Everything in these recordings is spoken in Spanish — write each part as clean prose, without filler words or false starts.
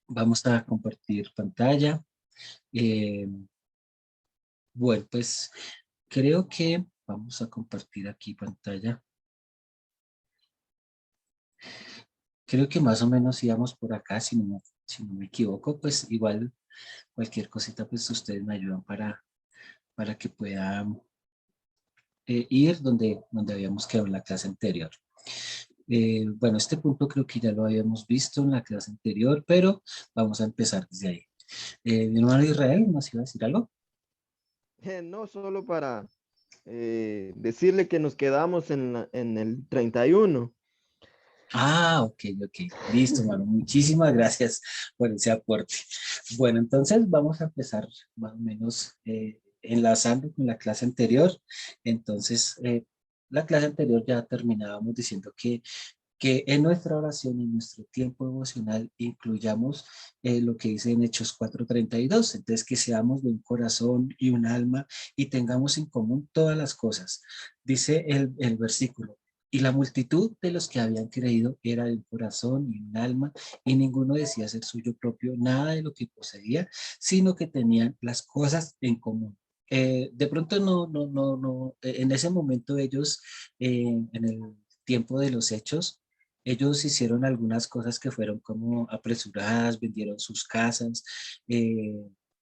Vamos a compartir pantalla. Eh, bueno, pues creo que vamos a compartir aquí pantalla. Creo que más o menos íbamos por acá, si no me equivoco, pues igual cualquier cosita, pues ustedes me ayudan para que pueda ir donde habíamos quedado en la clase anterior. Bueno, este punto creo que ya lo habíamos visto en la clase anterior, pero vamos a empezar desde ahí. Mi hermano Israel, ¿nos iba a decir algo? No solo para decirle que nos quedamos en el 31. Ah, ok, ok. Listo, hermano. Muchísimas gracias por ese aporte. Bueno, entonces vamos a empezar más o menos enlazando con la clase anterior. Entonces, la clase anterior ya terminábamos diciendo que en nuestra oración, en nuestro tiempo devocional, incluyamos lo que dice en Hechos 4:32. Entonces, que seamos de un corazón y un alma y tengamos en común todas las cosas. Dice el versículo. Y la multitud de los que habían creído era de un corazón y un alma, y ninguno decía ser suyo propio nada de lo que poseía, sino que tenían las cosas en común. De pronto no, en ese momento ellos, en el tiempo de los hechos, ellos hicieron algunas cosas que fueron como apresuradas, vendieron sus casas, eh,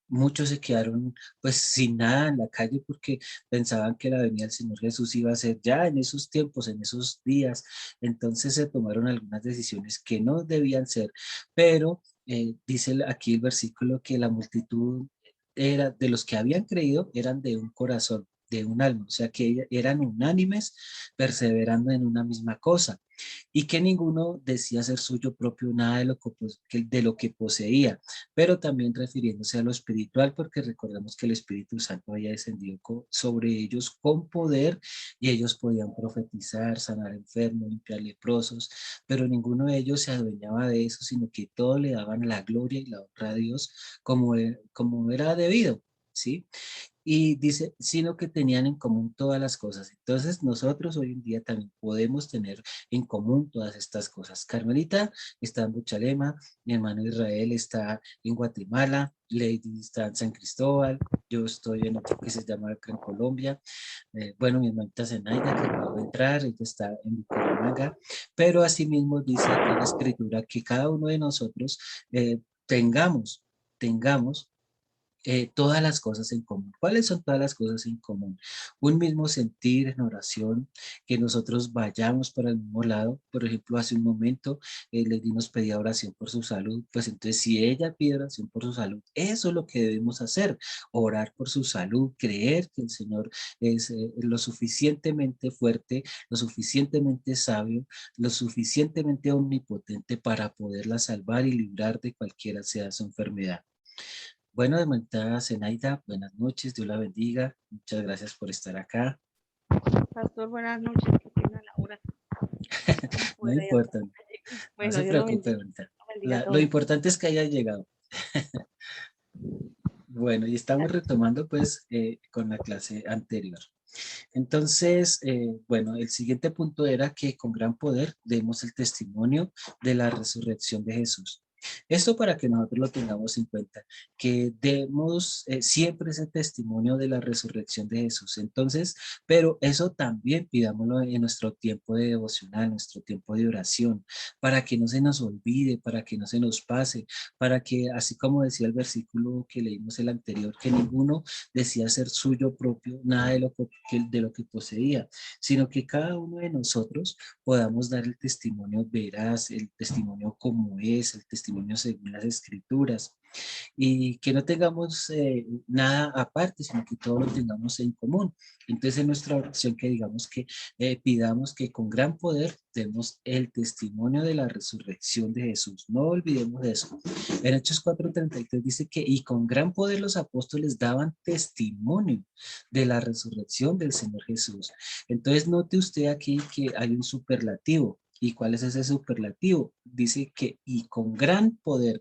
muchos se quedaron pues sin nada en la calle porque pensaban que la venida del Señor Jesús iba a ser ya en esos tiempos, en esos días. Entonces se tomaron algunas decisiones que no debían ser, pero dice aquí el versículo que la multitud era de los que habían creído, eran de un corazón, de un alma, o sea que eran unánimes, perseverando en una misma cosa, y que ninguno decía ser suyo propio nada de lo que poseía, pero también refiriéndose a lo espiritual, porque recordamos que el Espíritu Santo había descendido sobre ellos con poder y ellos podían profetizar, sanar enfermos, limpiar leprosos, pero ninguno de ellos se adueñaba de eso, sino que todo le daban la gloria y la honra a Dios como era debido, ¿sí? Y dice, sino que tenían en común todas las cosas. Entonces nosotros hoy en día también podemos tener en común todas estas cosas. Carmelita está en Buchalema, mi hermano Israel está en Guatemala, Lady está en San Cristóbal, yo estoy en otro que se llama acá en Colombia. Bueno, mi hermanita Zenaida que acaba de entrar, ella está en Bucaramanga, pero asimismo dice acá la escritura que cada uno de nosotros tengamos todas las cosas en común. ¿Cuáles son todas las cosas en común? Un mismo sentir en oración, que nosotros vayamos para el mismo lado. Por ejemplo, hace un momento Lady nos pedía oración por su salud, pues entonces si ella pide oración por su salud, eso es lo que debemos hacer, orar por su salud, creer que el Señor es lo suficientemente fuerte, lo suficientemente sabio, lo suficientemente omnipotente para poderla salvar y librar de cualquiera sea su enfermedad. Bueno, hermanita Zenaida, buenas noches, Dios la bendiga. Muchas gracias por estar acá. Pastor, buenas noches, qué pena la hora. No Poder ahí hasta importa, acá llegué. no Bueno, se Dios lo preocupe, bendiga, hermanita. lo bendiga a Lo todos. importante es que haya llegado. Bueno, y estamos retomando pues con la clase anterior. Entonces, bueno, el siguiente punto era que con gran poder demos el testimonio de la resurrección de Jesús. Esto para que nosotros lo tengamos en cuenta, que demos siempre ese testimonio de la resurrección de Jesús. Entonces, pero eso también pidámoslo en nuestro tiempo de devocional, nuestro tiempo de oración, para que no se nos olvide, para que no se nos pase, para que, así como decía el versículo que leímos el anterior, que ninguno decía ser suyo propio nada de lo que poseía, sino que cada uno de nosotros podamos dar el testimonio veraz, el testimonio como es, el testimonio según las escrituras, y que no tengamos nada aparte, sino que todo lo tengamos en común. Entonces en nuestra oración que digamos que pidamos que con gran poder demos el testimonio de la resurrección de Jesús. No olvidemos de eso. En Hechos 4:33 dice que y con gran poder los apóstoles daban testimonio de la resurrección del Señor Jesús. Entonces note usted aquí que hay un superlativo. ¿Y cuál es ese superlativo? Dice que y con gran poder.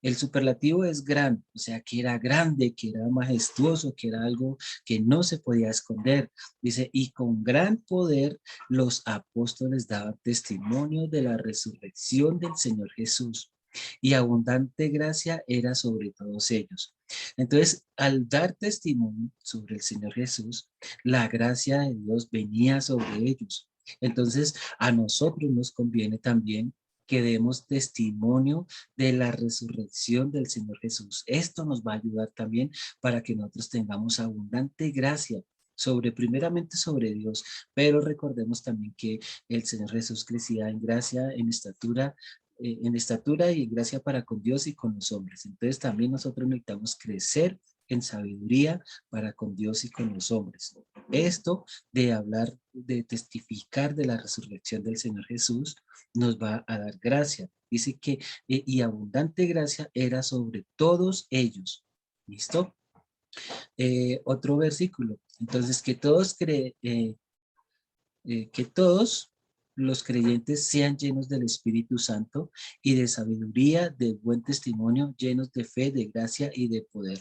El superlativo es gran, o sea, que era grande, que era majestuoso, que era algo que no se podía esconder. Dice, y con gran poder los apóstoles daban testimonio de la resurrección del Señor Jesús. y abundante gracia era sobre todos ellos. Entonces, al dar testimonio sobre el Señor Jesús, la gracia de Dios venía sobre ellos. Entonces, a nosotros nos conviene también que demos testimonio de la resurrección del Señor Jesús. Esto nos va a ayudar también para que nosotros tengamos abundante gracia sobre, primeramente sobre Dios, pero recordemos también que el Señor Jesús crecía en gracia, en estatura y en gracia para con Dios y con los hombres. Entonces también nosotros necesitamos crecer en sabiduría para con Dios y con los hombres. Esto de hablar, de testificar de la resurrección del Señor Jesús, nos va a dar gracia. Dice que, y abundante gracia era sobre todos ellos. ¿Listo? Otro versículo. Entonces, que todos los creyentes sean llenos del Espíritu Santo y de sabiduría, de buen testimonio, llenos de fe, de gracia y de poder.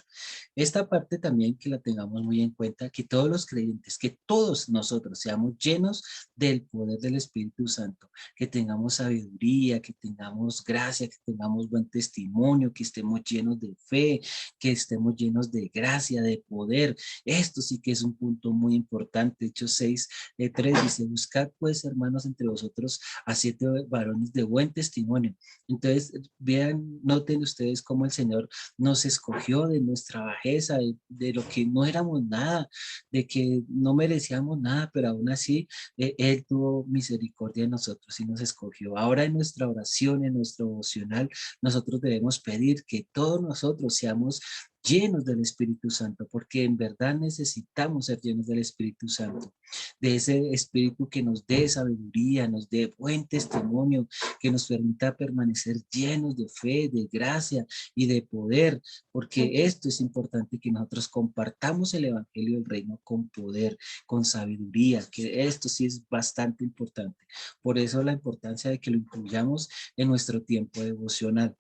Esta parte también que la tengamos muy en cuenta, que todos los creyentes, que todos nosotros seamos llenos del poder del Espíritu Santo, que tengamos sabiduría, que tengamos gracia, que tengamos buen testimonio, que estemos llenos de fe, que estemos llenos de gracia, de poder. Esto sí que es un punto muy importante. Hechos 6:3 dice: buscad pues, hermanos, entre vosotros a 7 varones de buen testimonio. Entonces, vean, noten ustedes cómo el Señor nos escogió de nuestra bajeza, de lo que no éramos nada, de que no merecíamos nada, pero aún así Él tuvo misericordia de nosotros y nos escogió. Ahora en nuestra oración, en nuestro devocional, nosotros debemos pedir que todos nosotros seamos llenos del Espíritu Santo, porque en verdad necesitamos ser llenos del Espíritu Santo, de ese Espíritu que nos dé sabiduría, nos dé buen testimonio, que nos permita permanecer llenos de fe, de gracia y de poder, porque esto es importante, que nosotros compartamos el Evangelio del Reino con poder, con sabiduría, que esto sí es bastante importante. Por eso la importancia de que lo incluyamos en nuestro tiempo devocional.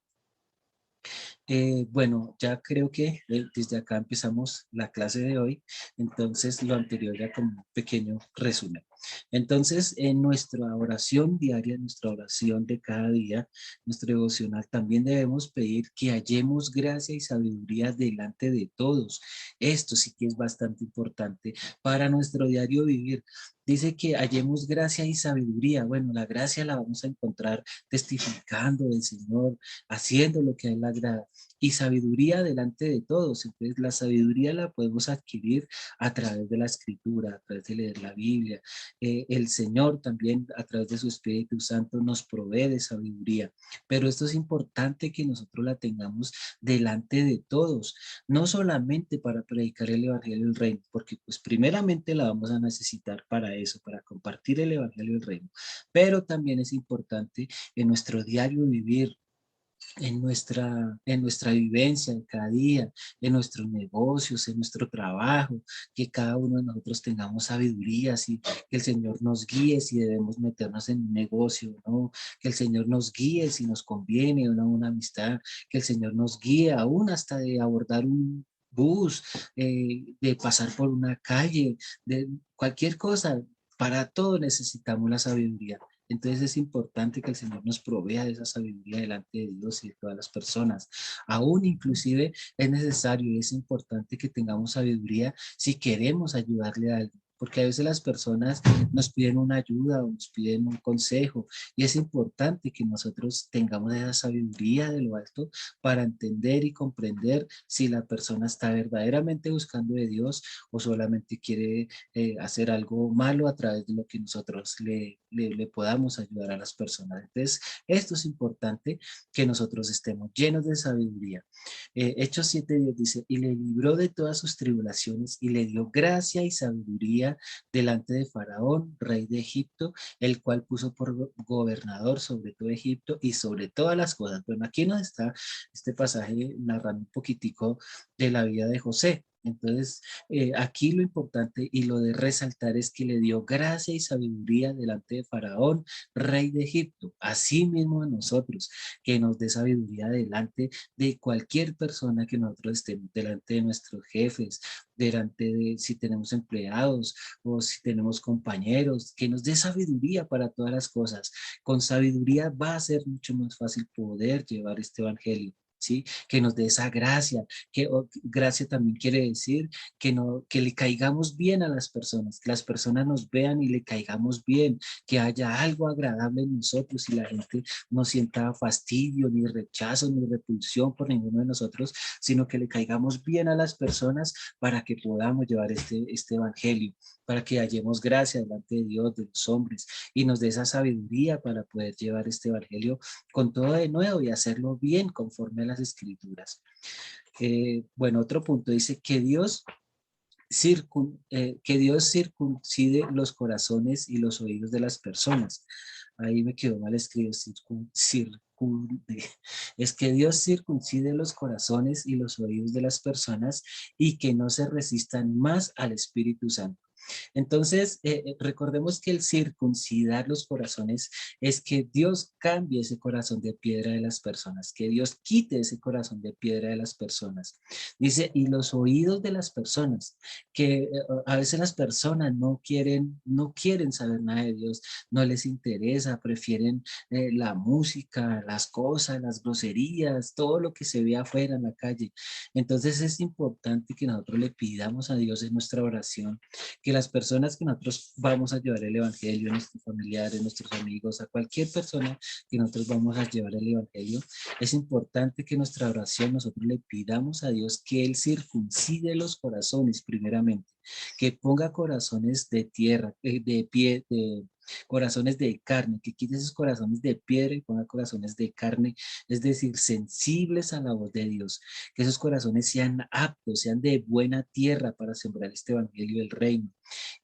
Bueno, ya creo que desde acá empezamos la clase de hoy, entonces lo anterior ya como un pequeño resumen. Entonces, en nuestra oración diaria, nuestra oración de cada día, nuestro devocional, también debemos pedir que hallemos gracia y sabiduría delante de todos. Esto sí que es bastante importante para nuestro diario vivir. Dice que hallemos gracia y sabiduría. Bueno, la gracia la vamos a encontrar testificando del Señor, haciendo lo que a Él le agrada, y sabiduría delante de todos. Entonces la sabiduría la podemos adquirir a través de la escritura, a través de leer la Biblia. El Señor también a través de su Espíritu Santo nos provee de sabiduría, pero esto es importante que nosotros la tengamos delante de todos, no solamente para predicar el Evangelio del Reino, porque pues primeramente la vamos a necesitar para eso, para compartir el Evangelio del Reino, pero también es importante en nuestro diario vivir, en nuestra vivencia en cada día, en nuestros negocios, en nuestro trabajo, que cada uno de nosotros tengamos sabiduría, y que el Señor nos guíe si debemos meternos en un negocio, ¿no? Que el Señor nos guíe si nos conviene una amistad, que el Señor nos guíe aún hasta de abordar un bus, de pasar por una calle, de cualquier cosa. Para todo necesitamos la sabiduría. Entonces es importante que el Señor nos provea de esa sabiduría delante de Dios y de todas las personas. Aún inclusive es necesario y es importante que tengamos sabiduría si queremos ayudarle a alguien. Porque a veces las personas nos piden una ayuda o nos piden un consejo, y es importante que nosotros tengamos esa sabiduría de lo alto para entender y comprender si la persona está verdaderamente buscando de Dios o solamente quiere hacer algo malo a través de lo que nosotros le podamos ayudar a las personas. Entonces, esto es importante, que nosotros estemos llenos de sabiduría. Hechos 7:10 dice: y le libró de todas sus tribulaciones y le dio gracia y sabiduría delante de Faraón, rey de Egipto, el cual puso por gobernador sobre todo Egipto y sobre todas las cosas. Bueno, aquí nos está este pasaje narrando un poquitico de la vida de José. Entonces, aquí lo importante y lo de resaltar es que le dio gracia y sabiduría delante de Faraón, rey de Egipto, así mismo a nosotros, que nos dé sabiduría delante de cualquier persona que nosotros estemos, delante de nuestros jefes, delante de si tenemos empleados o si tenemos compañeros, que nos dé sabiduría para todas las cosas. Con sabiduría va a ser mucho más fácil poder llevar este evangelio. ¿Sí? Que nos dé esa gracia, que gracia también quiere decir que, no, que le caigamos bien a las personas, que las personas nos vean y le caigamos bien, que haya algo agradable en nosotros y la gente no sienta fastidio, ni rechazo, ni repulsión por ninguno de nosotros, sino que le caigamos bien a las personas para que podamos llevar este evangelio, para que hallemos gracia delante de Dios, de los hombres, y nos dé esa sabiduría para poder llevar este evangelio con todo de nuevo y hacerlo bien conforme a las escrituras. Bueno, otro punto dice que Dios circuncide los corazones y los oídos de las personas. Ahí me quedó mal escrito, es que Dios circuncide los corazones y los oídos de las personas y que no se resistan más al Espíritu Santo. Entonces, recordemos que el circuncidar los corazones es que Dios cambie ese corazón de piedra de las personas, que Dios quite ese corazón de piedra de las personas. Dice, y los oídos de las personas, que a veces las personas no quieren saber nada de Dios, no les interesa, prefieren la música, las cosas, las groserías, todo lo que se ve afuera en la calle. Entonces es importante que nosotros le pidamos a Dios en nuestra oración que las personas que nosotros vamos a llevar el evangelio, a nuestros familiares, nuestros amigos, a cualquier persona que nosotros vamos a llevar el evangelio, es importante que en nuestra oración nosotros le pidamos a Dios que Él circuncide los corazones primeramente, que ponga corazones de tierra, de pie, de corazones de carne, que quite esos corazones de piedra y ponga corazones de carne, es decir, sensibles a la voz de Dios, que esos corazones sean aptos, sean de buena tierra para sembrar este evangelio del reino.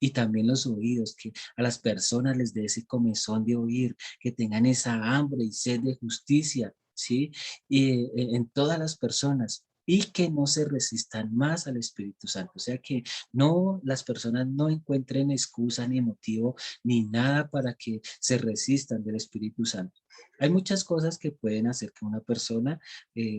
Y también los oídos, que a las personas les dé ese comezón de oír, que tengan esa hambre y sed de justicia, ¿sí? Y en todas las personas. Y que no se resistan más al Espíritu Santo. O sea que no, las personas no encuentren excusa ni motivo ni nada para que se resistan del Espíritu Santo. Hay muchas cosas que pueden hacer que una persona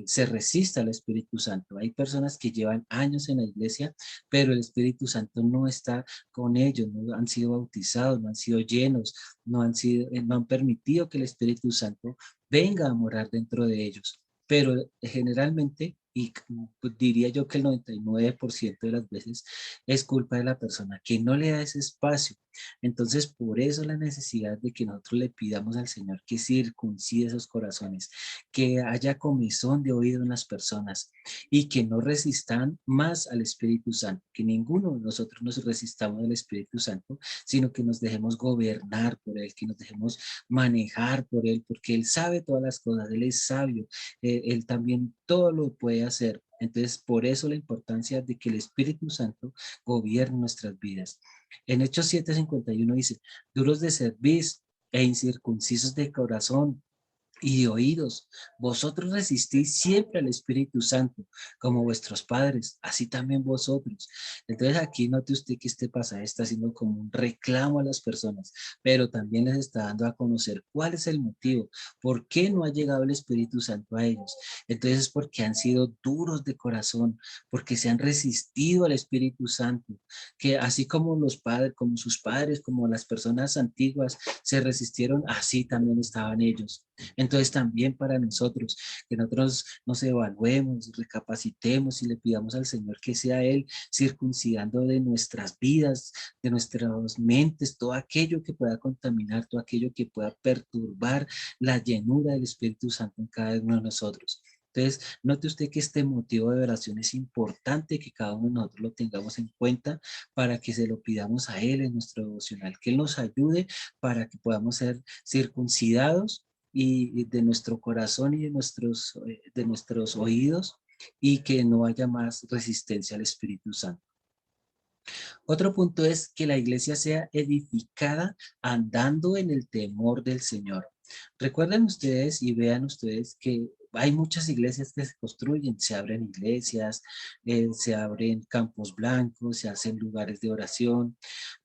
se resista al Espíritu Santo. Hay personas que llevan años en la iglesia, pero el Espíritu Santo no está con ellos, no han sido bautizados, no han sido llenos, no han permitido que el Espíritu Santo venga a morar dentro de ellos. Pero generalmente, y pues diría yo que el 99% de las veces es culpa de la persona que no le da ese espacio. Entonces, por eso la necesidad de que nosotros le pidamos al Señor que circuncide esos corazones, que haya comezón de oído en las personas y que no resistan más al Espíritu Santo, que ninguno de nosotros nos resistamos al Espíritu Santo, sino que nos dejemos gobernar por Él, que nos dejemos manejar por Él, porque Él sabe todas las cosas, Él es sabio, Él también todo lo puede hacer. Entonces, por eso la importancia de que el Espíritu Santo gobierne nuestras vidas. En Hechos 7:51 dice, duros de cerviz e incircuncisos de corazón y de oídos, vosotros resistís siempre al Espíritu Santo, como vuestros padres, así también vosotros. Entonces aquí note usted que este pasaje está haciendo como un reclamo a las personas, pero también les está dando a conocer cuál es el motivo, por qué no ha llegado el Espíritu Santo a ellos. Entonces es porque han sido duros de corazón, porque se han resistido al Espíritu Santo, que así como los padres, como sus padres, como las personas antiguas se resistieron, así también estaban ellos. Entonces también para nosotros, que nosotros nos evaluemos, recapacitemos y le pidamos al Señor que sea Él circuncidando de nuestras vidas, de nuestras mentes, todo aquello que pueda contaminar, todo aquello que pueda perturbar la llenura del Espíritu Santo en cada uno de nosotros. Entonces, note usted que este motivo de oración es importante que cada uno de nosotros lo tengamos en cuenta para que se lo pidamos a Él en nuestro devocional, que Él nos ayude para que podamos ser circuncidados y de nuestro corazón y de nuestros oídos y que no haya más resistencia al Espíritu Santo. Otro punto es que la iglesia sea edificada andando en el temor del Señor. Recuerden ustedes y vean ustedes que hay muchas iglesias que se construyen, se abren iglesias, se abren campos blancos, se hacen lugares de oración,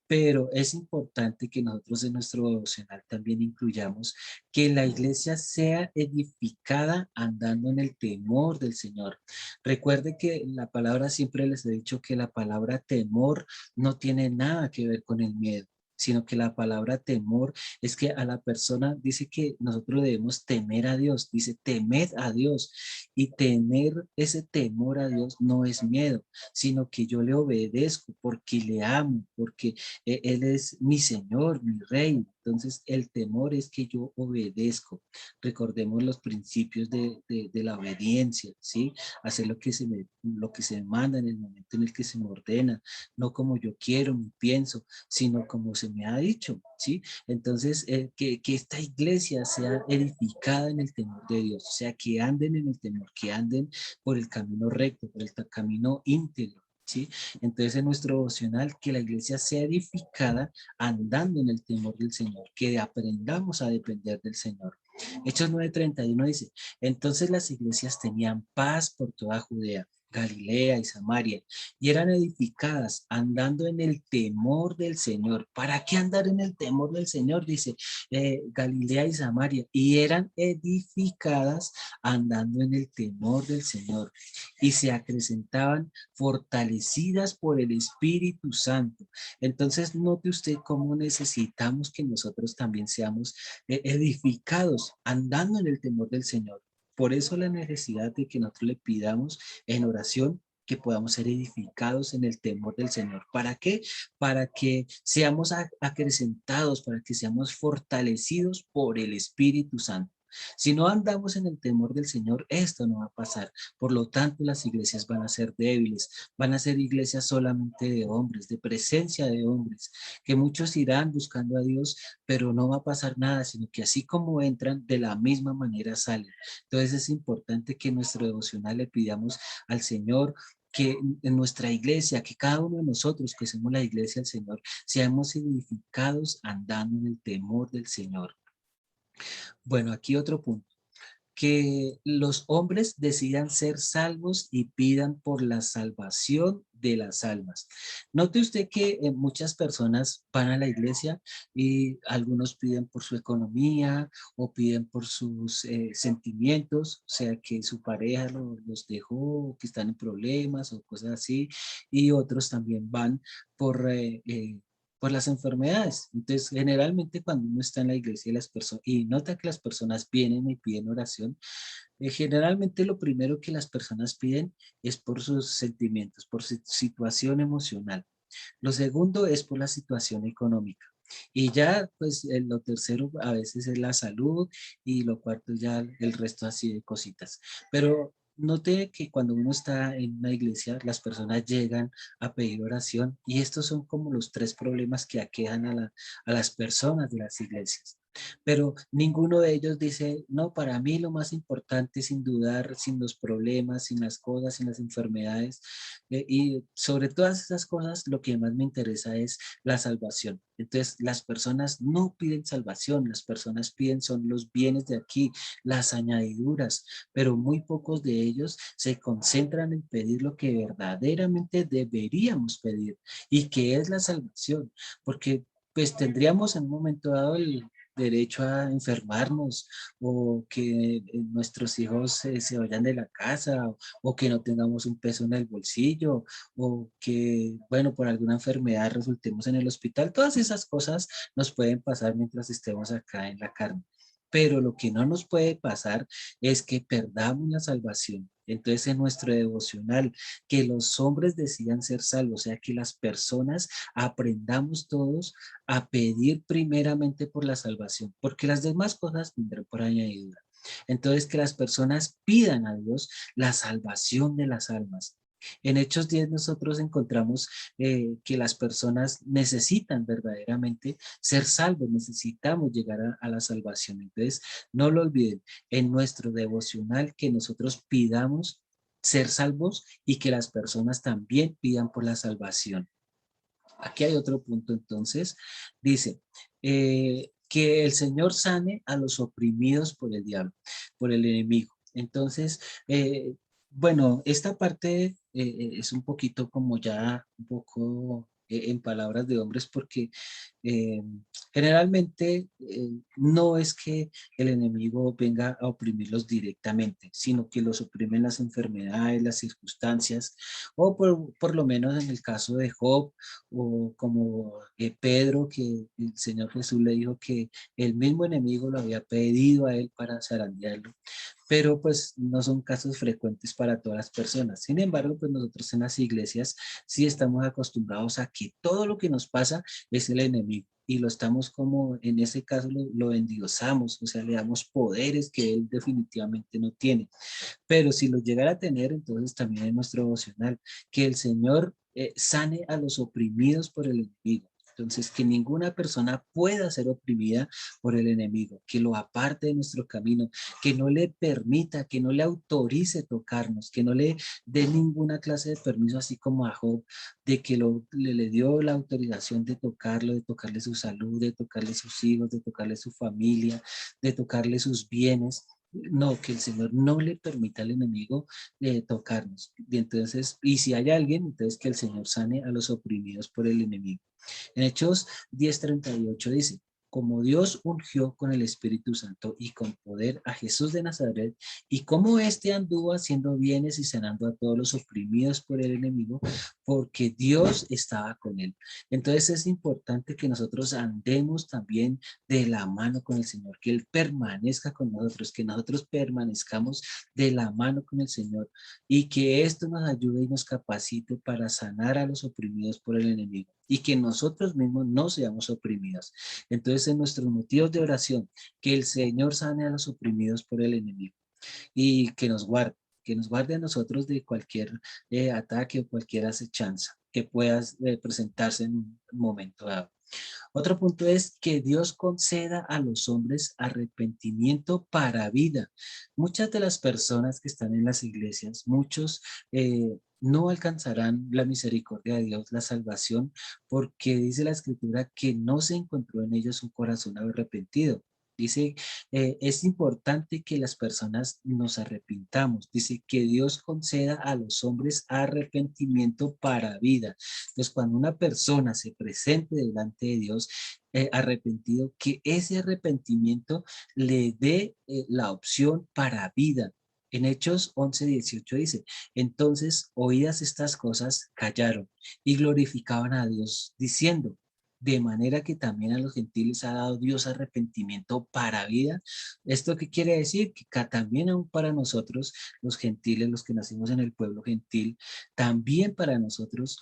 pero es importante que nosotros en nuestro devocional también incluyamos que la iglesia sea edificada andando en el temor del Señor. Recuerde que la palabra, siempre les he dicho que la palabra temor no tiene nada que ver con el miedo, sino que la palabra temor es que a la persona dice que nosotros debemos temer a Dios, dice temed a Dios, y tener ese temor a Dios no es miedo, sino que yo le obedezco porque le amo, porque Él es mi Señor, mi Rey. Entonces el temor es que yo obedezco. Recordemos los principios de la obediencia, ¿sí? Hacer lo que se me manda en el momento en el que se me ordena, no como yo quiero ni pienso, sino como se me ha dicho, ¿sí? Entonces, que esta iglesia sea edificada en el temor de Dios, o sea, que anden en el temor, que anden por el camino recto, por el camino íntegro, ¿sí? Entonces, en nuestro devocional, que la iglesia sea edificada andando en el temor del Señor, que aprendamos a depender del Señor. Hechos 9:31 dice, entonces las iglesias tenían paz por toda Judea, Galilea y Samaria, y eran edificadas andando en el temor del Señor. ¿Para qué andar en el temor del Señor? Dice Galilea y Samaria, y eran edificadas andando en el temor del Señor, y se acrecentaban fortalecidas por el Espíritu Santo. Entonces, note usted cómo necesitamos que nosotros también seamos edificados andando en el temor del Señor. Por eso la necesidad de que nosotros le pidamos en oración que podamos ser edificados en el temor del Señor. ¿Para qué? Para que seamos acrecentados, para que seamos fortalecidos por el Espíritu Santo. Si no andamos en el temor del Señor, esto no va a pasar. Por lo tanto, las iglesias van a ser débiles, van a ser iglesias solamente de hombres, de presencia de hombres, que muchos irán buscando a Dios, pero no va a pasar nada, sino que así como entran, de la misma manera salen. Entonces es importante que en nuestro devocional le pidamos al Señor que en nuestra iglesia, que cada uno de nosotros que somos la iglesia del Señor, seamos edificados andando en el temor del Señor. Bueno, aquí otro punto, que los hombres decidan ser salvos y pidan por la salvación de las almas. Note usted que muchas personas van a la iglesia y algunos piden por su economía o piden por sus sentimientos, o sea, que su pareja los dejó, que están en problemas o cosas así, y otros también van por por las enfermedades. Entonces, generalmente cuando uno está en la iglesia y las personas, y nota que las personas vienen y piden oración, generalmente lo primero que las personas piden es por sus sentimientos, por su situación emocional. Lo segundo es por la situación económica. Y ya, pues, lo tercero a veces es la salud y lo cuarto ya el resto así de cositas. Pero note que cuando uno está en una iglesia, las personas llegan a pedir oración y estos son como los tres problemas que aquejan a las personas de las iglesias. Pero ninguno de ellos dice, no, para mí lo más importante sin dudar, sin los problemas, sin las cosas, sin las enfermedades, y sobre todas esas cosas, lo que más me interesa es la salvación. Entonces, las personas no piden salvación, las personas piden son los bienes de aquí, las añadiduras, pero muy pocos de ellos se concentran en pedir lo que verdaderamente deberíamos pedir y que es la salvación, porque pues tendríamos en un momento dado el derecho a enfermarnos o que nuestros hijos se vayan de la casa o que no tengamos un peso en el bolsillo o que, bueno, por alguna enfermedad resultemos en el hospital. Todas esas cosas nos pueden pasar mientras estemos acá en la carne. Pero lo que no nos puede pasar es que perdamos la salvación. Entonces, en nuestro devocional, que los hombres decidan ser salvos, o sea, que las personas aprendamos todos a pedir primeramente por la salvación, porque las demás cosas vendrán por añadidura. Entonces, que las personas pidan a Dios la salvación de las almas. En Hechos 10 nosotros encontramos que las personas necesitan verdaderamente ser salvos, necesitamos llegar a la salvación. Entonces, no lo olviden, en nuestro devocional que nosotros pidamos ser salvos y que las personas también pidan por la salvación. Aquí hay otro punto entonces, dice, que el Señor sane a los oprimidos por el diablo, por el enemigo. Entonces, bueno, esta parte es un poquito como ya un poco en palabras de hombres porque eh, generalmente no es que el enemigo venga a oprimirlos directamente, sino que los oprimen las enfermedades, las circunstancias, o por lo menos en el caso de Job, o como Pedro, que el Señor Jesús le dijo que el mismo enemigo lo había pedido a él para zarandearlo, pero pues no son casos frecuentes para todas las personas. Sin embargo, pues nosotros en las iglesias sí estamos acostumbrados a que todo lo que nos pasa es el enemigo y lo estamos como, en ese caso lo endiosamos, o sea, le damos poderes que él definitivamente no tiene. Pero si lo llegara a tener, entonces también es nuestro devocional, que el Señor sane a los oprimidos por el enemigo. Entonces, que ninguna persona pueda ser oprimida por el enemigo, que lo aparte de nuestro camino, que no le permita, que no le autorice tocarnos, que no le dé ninguna clase de permiso, así como a Job, de que le dio la autorización de tocarlo, de tocarle su salud, de tocarle sus hijos, de tocarle su familia, de tocarle sus bienes. No, que el Señor no le permita al enemigo tocarnos. Y entonces, y si hay alguien, entonces que el Señor sane a los oprimidos por el enemigo. En Hechos 10:38 dice, como Dios ungió con el Espíritu Santo y con poder a Jesús de Nazaret, y como éste anduvo haciendo bienes y sanando a todos los oprimidos por el enemigo, porque Dios estaba con él. Entonces es importante que nosotros andemos también de la mano con el Señor, que Él permanezca con nosotros, que nosotros permanezcamos de la mano con el Señor y que esto nos ayude y nos capacite para sanar a los oprimidos por el enemigo y que nosotros mismos no seamos oprimidos. Entonces, en nuestros motivos de oración, que el Señor sane a los oprimidos por el enemigo y que nos guarde a nosotros de cualquier ataque o cualquier acechanza que pueda presentarse en un momento dado. Otro punto es que Dios conceda a los hombres arrepentimiento para vida. Muchas de las personas que están en las iglesias, muchos no alcanzarán la misericordia de Dios, la salvación, porque dice la escritura que no se encontró en ellos un corazón arrepentido. Dice, es importante que las personas nos arrepintamos. Dice que Dios conceda a los hombres arrepentimiento para vida. Entonces, cuando una persona se presente delante de Dios arrepentido, que ese arrepentimiento le dé la opción para vida. En Hechos 11:18 dice, entonces oídas estas cosas, callaron y glorificaban a Dios diciendo, de manera que también a los gentiles ha dado Dios arrepentimiento para vida. ¿Esto qué quiere decir? Que también aún para nosotros, los gentiles, los que nacimos en el pueblo gentil, también para nosotros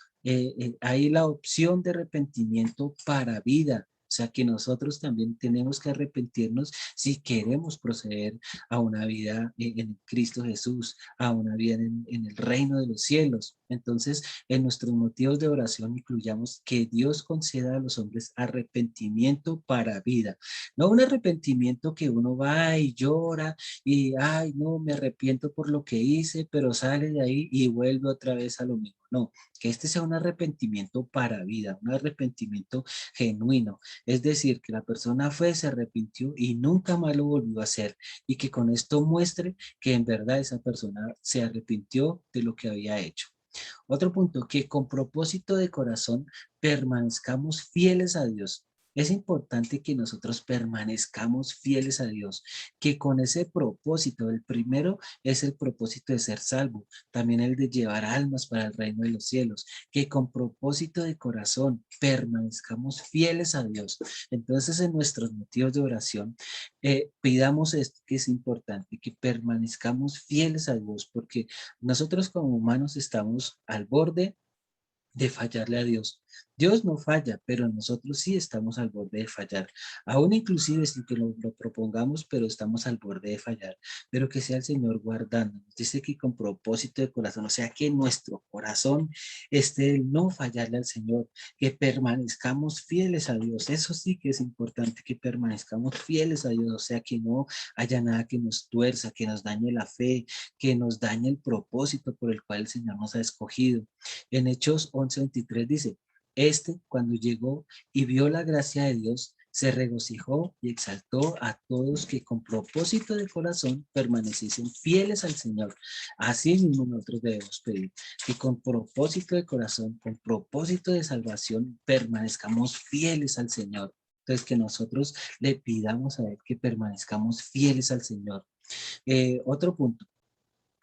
hay la opción de arrepentimiento para vida. O sea que nosotros también tenemos que arrepentirnos si queremos proceder a una vida en Cristo Jesús, a una vida en el reino de los cielos. Entonces, en nuestros motivos de oración incluyamos que Dios conceda a los hombres arrepentimiento para vida. No un arrepentimiento que uno va y llora y, ay, no, me arrepiento por lo que hice, pero sale de ahí y vuelve otra vez a lo mismo. No, que este sea un arrepentimiento para vida, un arrepentimiento genuino. Es decir, que la persona fue, se arrepintió y nunca más lo volvió a hacer y que con esto muestre que en verdad esa persona se arrepintió de lo que había hecho. Otro punto, que con propósito de corazón permanezcamos fieles a Dios. Es importante que nosotros permanezcamos fieles a Dios, que con ese propósito, el primero es el propósito de ser salvo, también el de llevar almas para el reino de los cielos, que con propósito de corazón permanezcamos fieles a Dios. Entonces, en nuestros motivos de oración, pidamos esto que es importante, que permanezcamos fieles a Dios, porque nosotros como humanos estamos al borde de fallarle a Dios. Dios no falla, pero nosotros sí estamos al borde de fallar. Aún inclusive sin que lo propongamos, pero estamos al borde de fallar. Pero que sea el Señor guardándonos. Dice que con propósito de corazón, o sea, que nuestro corazón esté el no fallarle al Señor, que permanezcamos fieles a Dios. Eso sí que es importante, que permanezcamos fieles a Dios, o sea, que no haya nada que nos tuerza, que nos dañe la fe, que nos dañe el propósito por el cual el Señor nos ha escogido. En Hechos 11:23 dice, cuando llegó y vio la gracia de Dios, se regocijó y exaltó a todos que con propósito de corazón permaneciesen fieles al Señor. Así mismo nosotros debemos pedir que con propósito de corazón, con propósito de salvación, permanezcamos fieles al Señor. Entonces, que nosotros le pidamos a Él que permanezcamos fieles al Señor. Otro punto,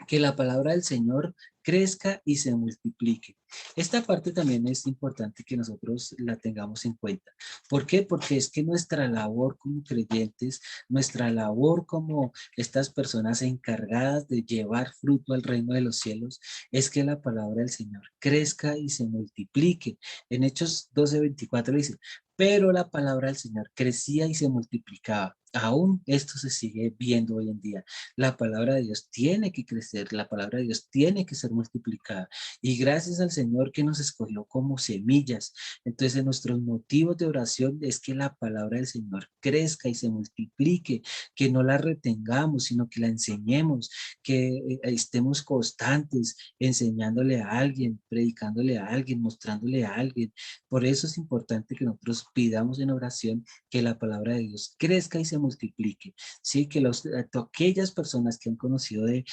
que la palabra del Señor crezca y se multiplique. Esta parte también es importante que nosotros la tengamos en cuenta. ¿Por qué? Porque es que nuestra labor como creyentes, nuestra labor como estas personas encargadas de llevar fruto al reino de los cielos, es que la palabra del Señor crezca y se multiplique. En Hechos 12:24 dice, pero la palabra del Señor crecía y se multiplicaba. Aún esto se sigue viendo hoy en día. La palabra de Dios tiene que crecer, la palabra de Dios tiene que ser multiplicada. Y gracias al Señor que nos escogió como semillas. Entonces nuestros motivos de oración es que la palabra del Señor crezca y se multiplique, que no la retengamos, sino que la enseñemos, que estemos constantes enseñándole a alguien, predicándole a alguien, mostrándole a alguien. Por eso es importante que nosotros pidamos en oración que la palabra de Dios crezca y se multiplique, ¿sí? Que aquellas personas que han conocido del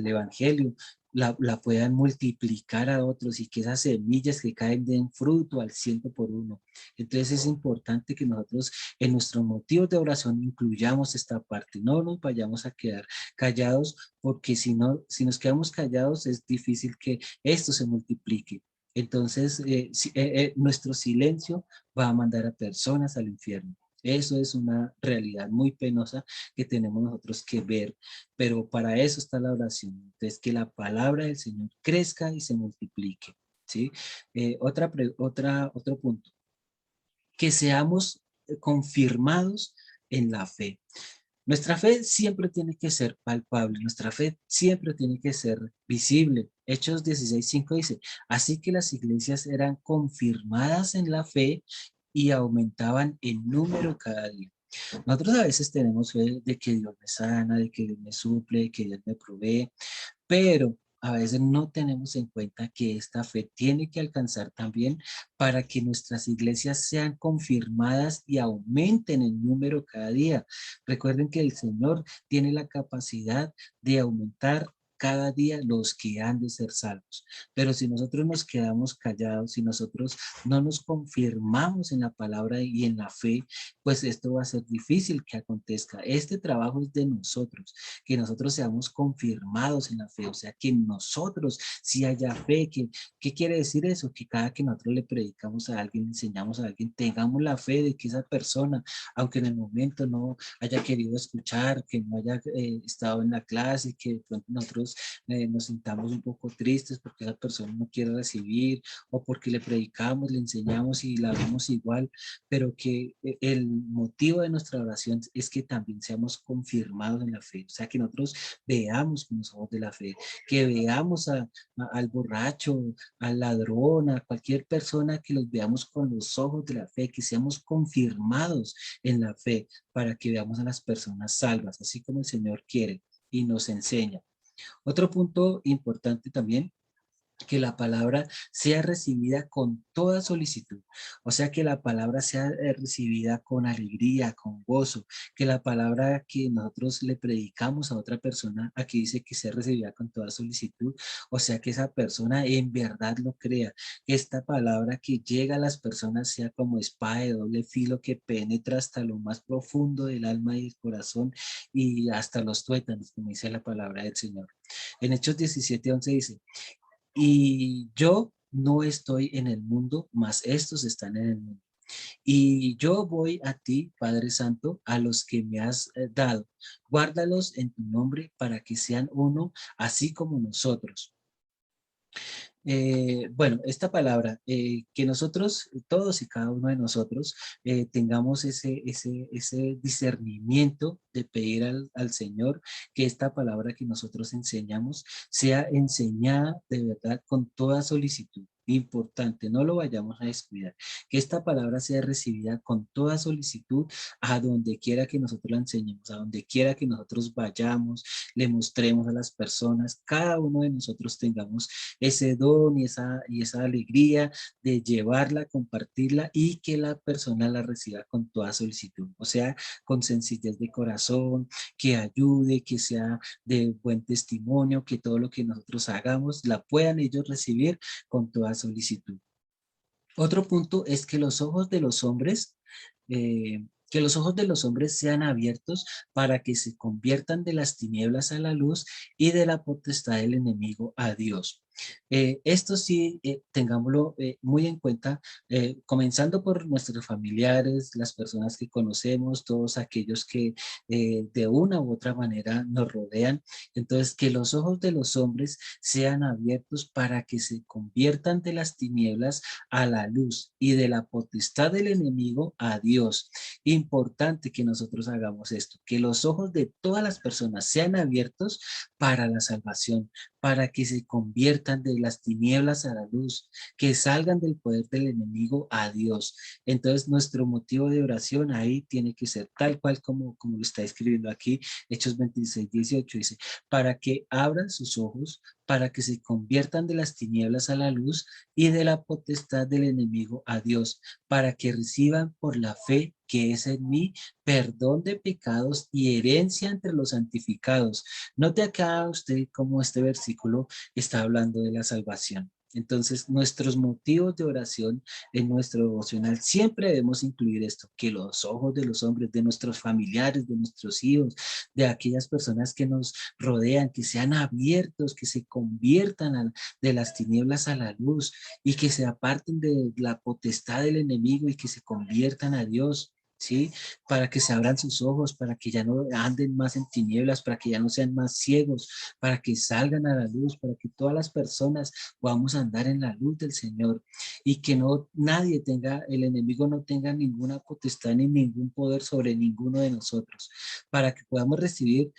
Evangelio la puedan multiplicar a otros y que esas semillas que caen den fruto al 100 por 1. Entonces es importante que nosotros en nuestros motivos de oración incluyamos esta parte, no nos vayamos a quedar callados porque si no, si nos quedamos callados es difícil que esto se multiplique. Entonces, nuestro silencio va a mandar a personas al infierno. Eso es una realidad muy penosa que tenemos nosotros que ver, pero para eso está la oración. Entonces, que la palabra del Señor crezca y se multiplique, ¿sí? Otro punto, que seamos confirmados en la fe. Nuestra fe siempre tiene que ser palpable, nuestra fe siempre tiene que ser visible. Hechos 16:5 dice, así que las iglesias eran confirmadas en la fe y aumentaban en número cada día. Nosotros a veces tenemos fe de que Dios me sana, de que Dios me suple, de que Dios me provee, pero a veces no tenemos en cuenta que esta fe tiene que alcanzar también para que nuestras iglesias sean confirmadas y aumenten en número cada día. Recuerden que el Señor tiene la capacidad de aumentar cada día los que han de ser salvos. Pero si nosotros nos quedamos callados, si nosotros no nos confirmamos en la palabra y en la fe, pues esto va a ser difícil que acontezca. Este trabajo es de nosotros, que nosotros seamos confirmados en la fe, o sea, que nosotros si haya fe. ¿Qué quiere decir eso? Que cada que nosotros le predicamos a alguien, enseñamos a alguien, tengamos la fe de que esa persona, aunque en el momento no haya querido escuchar, que no haya estado en la clase, que de pronto nosotros nos sintamos un poco tristes porque esa persona no quiere recibir, o porque le predicamos, le enseñamos y la vemos igual, pero que el motivo de nuestra oración es que también seamos confirmados en la fe, o sea, que nosotros veamos con los ojos de la fe, que veamos al borracho, al ladrón, a cualquier persona, que los veamos con los ojos de la fe, que seamos confirmados en la fe para que veamos a las personas salvas, así como el Señor quiere y nos enseña. Otro punto importante también, que la palabra sea recibida con toda solicitud, o sea, que la palabra sea recibida con alegría, con gozo, que la palabra que nosotros le predicamos a otra persona, aquí dice que sea recibida con toda solicitud, o sea, que esa persona en verdad lo crea, que esta palabra que llega a las personas sea como espada de doble filo que penetra hasta lo más profundo del alma y del corazón y hasta los tuétanos, como dice la palabra del Señor. En Hechos 17:11 dice, y yo no estoy en el mundo, mas estos están en el mundo. Y yo voy a ti, Padre Santo, a los que me has dado. Guárdalos en tu nombre para que sean uno, así como nosotros. Bueno, esta palabra, que nosotros, todos y cada uno de nosotros, tengamos ese discernimiento de pedir al Señor que esta palabra que nosotros enseñamos sea enseñada de verdad con toda solicitud. Importante, no lo vayamos a descuidar. Que esta palabra sea recibida con toda solicitud a donde quiera que nosotros la enseñemos, a donde quiera que nosotros vayamos, le mostremos a las personas, cada uno de nosotros tengamos ese don y esa alegría de llevarla, compartirla y que la persona la reciba con toda solicitud. O sea, con sencillez de corazón, que ayude, que sea de buen testimonio, que todo lo que nosotros hagamos la puedan ellos recibir con toda solicitud. Otro punto es que los ojos de los hombres, que los ojos de los hombres sean abiertos para que se conviertan de las tinieblas a la luz y de la potestad del enemigo a Dios. Esto sí, tengámoslo muy en cuenta, comenzando por nuestros familiares, las personas que conocemos, todos aquellos que de una u otra manera nos rodean. Entonces, que los ojos de los hombres sean abiertos para que se conviertan de las tinieblas a la luz y de la potestad del enemigo a Dios. Importante que nosotros hagamos esto, que los ojos de todas las personas sean abiertos para la salvación, para que se conviertan de las tinieblas a la luz, que salgan del poder del enemigo a Dios. Entonces nuestro motivo de oración ahí tiene que ser tal cual como lo está escribiendo aquí, Hechos 26:18, dice, para que abran sus ojos, para que se conviertan de las tinieblas a la luz y de la potestad del enemigo a Dios, para que reciban por la fe que es en mí perdón de pecados y herencia entre los santificados. Note acá usted cómo este versículo está hablando de la salvación. Entonces, nuestros motivos de oración en nuestro devocional siempre debemos incluir esto, que los ojos de los hombres, de nuestros familiares, de nuestros hijos, de aquellas personas que nos rodean, que sean abiertos, que se conviertan de las tinieblas a la luz y que se aparten de la potestad del enemigo y que se conviertan a Dios. ¿Sí? Para que se abran sus ojos, para que ya no anden más en tinieblas, para que ya no sean más ciegos, para que salgan a la luz, para que todas las personas podamos andar en la luz del Señor y que no nadie tenga, el enemigo no tenga ninguna potestad ni ningún poder sobre ninguno de nosotros, para que podamos recibir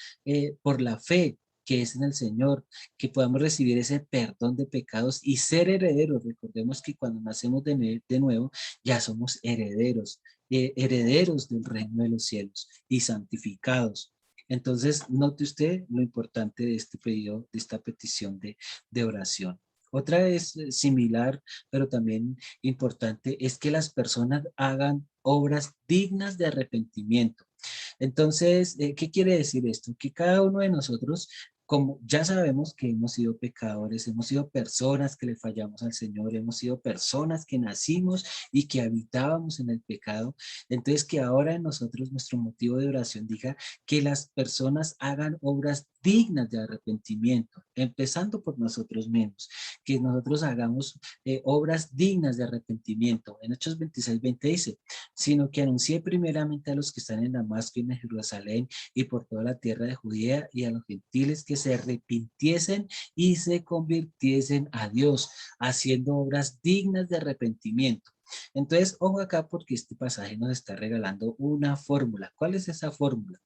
por la fe que es en el Señor, que podamos recibir ese perdón de pecados y ser herederos. Recordemos que cuando nacemos de nuevo, ya somos herederos, herederos del reino de los cielos y santificados. Entonces, note usted lo importante de este pedido, de esta petición de oración. Otra es similar, pero también importante, es que las personas hagan obras dignas de arrepentimiento. Entonces, ¿qué quiere decir esto? Que cada uno de nosotros, como ya sabemos que hemos sido pecadores, hemos sido personas que le fallamos al Señor, hemos sido personas que nacimos y que habitábamos en el pecado, entonces que ahora en nosotros nuestro motivo de oración diga que las personas hagan obras dignas de arrepentimiento, empezando por nosotros mismos, que nosotros hagamos obras dignas de arrepentimiento. En Hechos 26:20 dice, sino que anuncié primeramente a los que están en Damasco y en Jerusalén y por toda la tierra de Judea y a los gentiles que se arrepintiesen y se convirtiesen a Dios, haciendo obras dignas de arrepentimiento. Entonces, ojo acá porque este pasaje nos está regalando una fórmula. ¿Cuál es esa fórmula?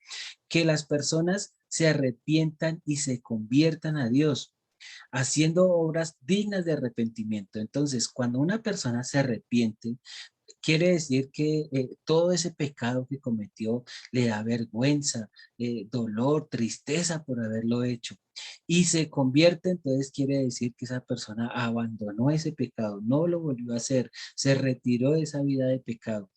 Que las personas se arrepientan y se conviertan a Dios, haciendo obras dignas de arrepentimiento. Entonces, cuando una persona se arrepiente, quiere decir que todo ese pecado que cometió le da vergüenza, dolor, tristeza por haberlo hecho. Y se convierte, entonces quiere decir que esa persona abandonó ese pecado, no lo volvió a hacer, se retiró de esa vida de pecado.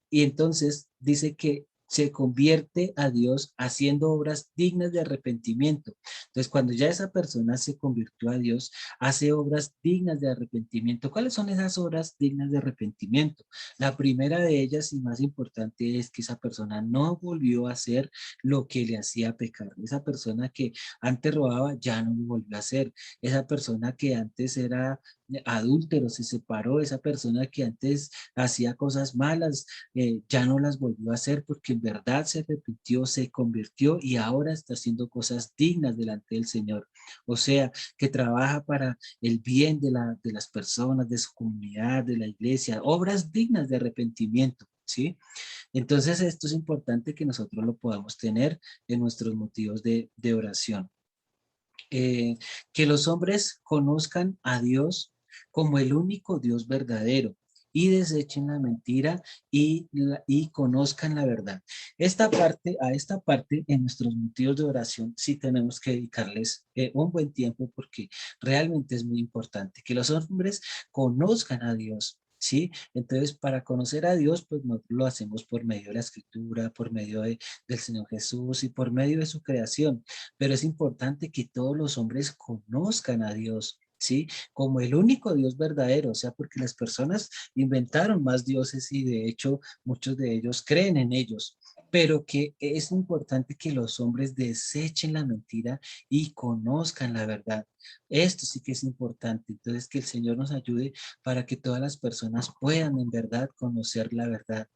Y entonces dice que se convierte a Dios haciendo obras dignas de arrepentimiento. Entonces, cuando ya esa persona se convirtió a Dios, hace obras dignas de arrepentimiento. ¿Cuáles son esas obras dignas de arrepentimiento? La primera de ellas y más importante es que esa persona no volvió a hacer lo que le hacía pecar. Esa persona que antes robaba ya no lo volvió a hacer. Esa persona que antes era adúltero se separó. Esa persona que antes hacía cosas malas ya no las volvió a hacer porque en verdad se arrepintió, se convirtió y ahora está haciendo cosas dignas delante del Señor. O sea, que trabaja para el bien de las personas, de su comunidad, de la iglesia, obras dignas de arrepentimiento, ¿sí? Entonces esto es importante que nosotros lo podamos tener en nuestros motivos de oración. Que los hombres conozcan a Dios como el único Dios verdadero, y desechen la mentira y conozcan la verdad. A esta parte, en nuestros motivos de oración, sí tenemos que dedicarles un buen tiempo, porque realmente es muy importante que los hombres conozcan a Dios. ¿Sí? Entonces, para conocer a Dios, pues nosotros lo hacemos por medio de la Escritura, por medio del Señor Jesús y por medio de su creación. Pero es importante que todos los hombres conozcan a Dios, ¿sí? Como el único Dios verdadero, o sea, porque las personas inventaron más dioses y de hecho muchos de ellos creen en ellos, pero que es importante que los hombres desechen la mentira y conozcan la verdad. Esto sí que es importante. Entonces, que el Señor nos ayude para que todas las personas puedan en verdad conocer la verdad.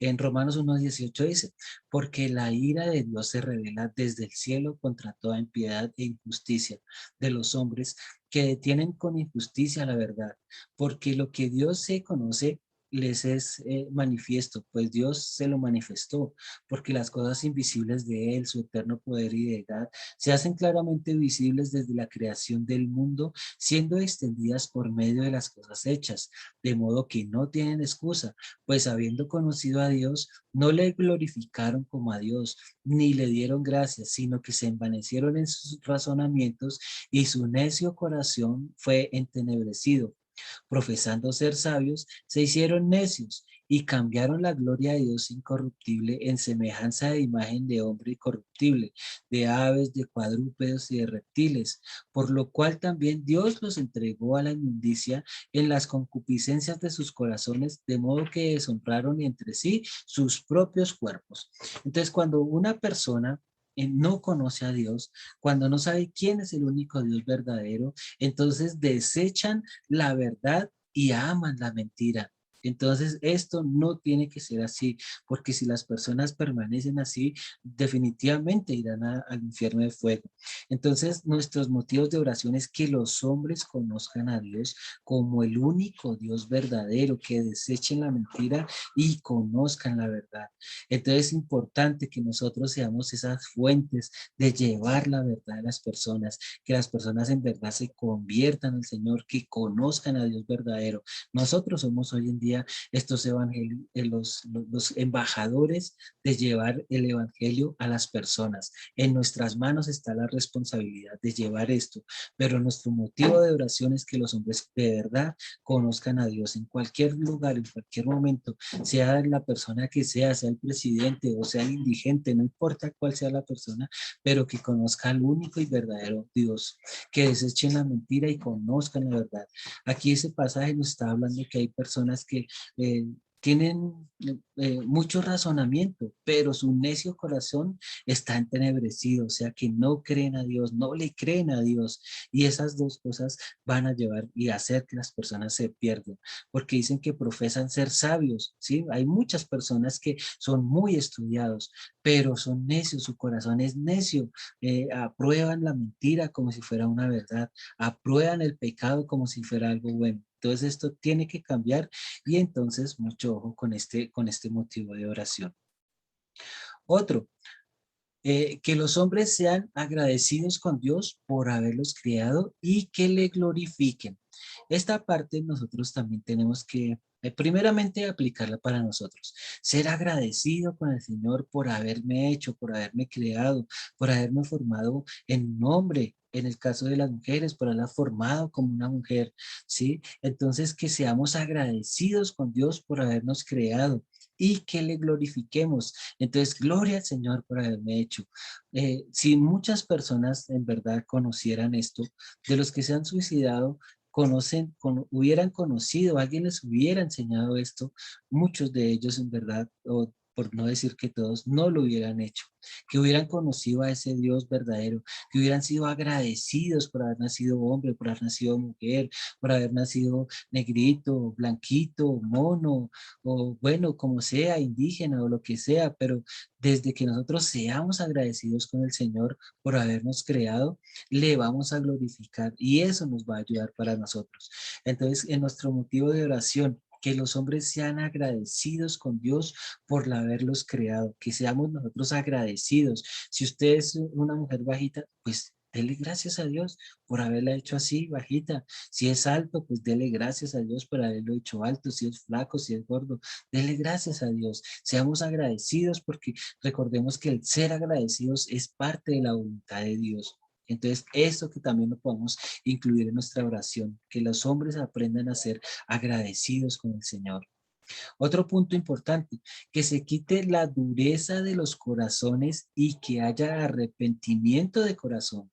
En Romanos 1:18 dice, porque la ira de Dios se revela desde el cielo contra toda impiedad e injusticia de los hombres que detienen con injusticia la verdad, porque lo que Dios se conoce les es manifiesto, pues Dios se lo manifestó, porque las cosas invisibles de Él, su eterno poder y deidad, se hacen claramente visibles desde la creación del mundo, siendo extendidas por medio de las cosas hechas, de modo que no tienen excusa, pues habiendo conocido a Dios, no le glorificaron como a Dios, ni le dieron gracias, sino que se envanecieron en sus razonamientos y su necio corazón fue entenebrecido. Profesando ser sabios, se hicieron necios y cambiaron la gloria de Dios incorruptible en semejanza de imagen de hombre corruptible, de aves, de cuadrúpedos y de reptiles, por lo cual también Dios los entregó a la inmundicia en las concupiscencias de sus corazones, de modo que deshonraron entre sí sus propios cuerpos. Entonces, cuando una persona no conoce a Dios, cuando no sabe quién es el único Dios verdadero, entonces desechan la verdad y aman la mentira. Entonces, esto no tiene que ser así, porque si las personas permanecen así, definitivamente irán al infierno de fuego. Entonces, nuestros motivos de oración es que los hombres conozcan a Dios como el único Dios verdadero, que desechen la mentira y conozcan la verdad. Entonces, es importante que nosotros seamos esas fuentes de llevar la verdad a las personas, que las personas en verdad se conviertan al Señor, que conozcan a Dios verdadero. Nosotros somos hoy en día estos evangelios, los embajadores de llevar el evangelio a las personas. En nuestras manos está la responsabilidad de llevar esto, pero nuestro motivo de oración es que los hombres de verdad conozcan a Dios en cualquier lugar, en cualquier momento, sea la persona que sea el presidente o sea el indigente, no importa cuál sea la persona, pero que conozca al único y verdadero Dios, que desechen la mentira y conozcan la verdad. Aquí ese pasaje nos está hablando que hay personas que tienen mucho razonamiento, pero su necio corazón está entenebrecido, o sea que no creen a Dios, no le creen a Dios, y esas dos cosas van a llevar y hacer que las personas se pierdan, porque dicen que profesan ser sabios, ¿sí? Hay muchas personas que son muy estudiados, pero son necios, su corazón es necio, aprueban la mentira como si fuera una verdad, aprueban el pecado como si fuera algo bueno. Entonces esto tiene que cambiar y entonces mucho ojo con este motivo de oración. Otro, que los hombres sean agradecidos con Dios por haberlos creado y que le glorifiquen. Esta parte nosotros también tenemos que primeramente aplicarla para nosotros. Ser agradecido con el Señor por haberme hecho, por haberme creado, por haberme formado en un hombre. En el caso de las mujeres, por haberla formado como una mujer, ¿sí? Entonces, que seamos agradecidos con Dios por habernos creado y que le glorifiquemos. Entonces, gloria al Señor por haberme hecho. Si muchas personas en verdad conocieran esto, de los que se han suicidado, hubieran conocido, alguien les hubiera enseñado esto, muchos de ellos en verdad, o por no decir que todos, no lo hubieran hecho, que hubieran conocido a ese Dios verdadero, que hubieran sido agradecidos por haber nacido hombre, por haber nacido mujer, por haber nacido negrito, blanquito, mono, o bueno, como sea, indígena o lo que sea, pero desde que nosotros seamos agradecidos con el Señor por habernos creado, le vamos a glorificar y eso nos va a ayudar para nosotros. Entonces, en nuestro motivo de oración, que los hombres sean agradecidos con Dios por haberlos creado, que seamos nosotros agradecidos. Si usted es una mujer bajita, pues Dele gracias a Dios por haberla hecho así, bajita. Si es alto, pues dele gracias a Dios por haberlo hecho alto. Si es flaco, si es gordo, dele gracias a Dios. Seamos agradecidos porque recordemos que el ser agradecidos es parte de la voluntad de Dios. Entonces, eso que también lo podemos incluir en nuestra oración, que los hombres aprendan a ser agradecidos con el Señor. Otro punto importante, que se quite la dureza de los corazones y que haya arrepentimiento de corazón.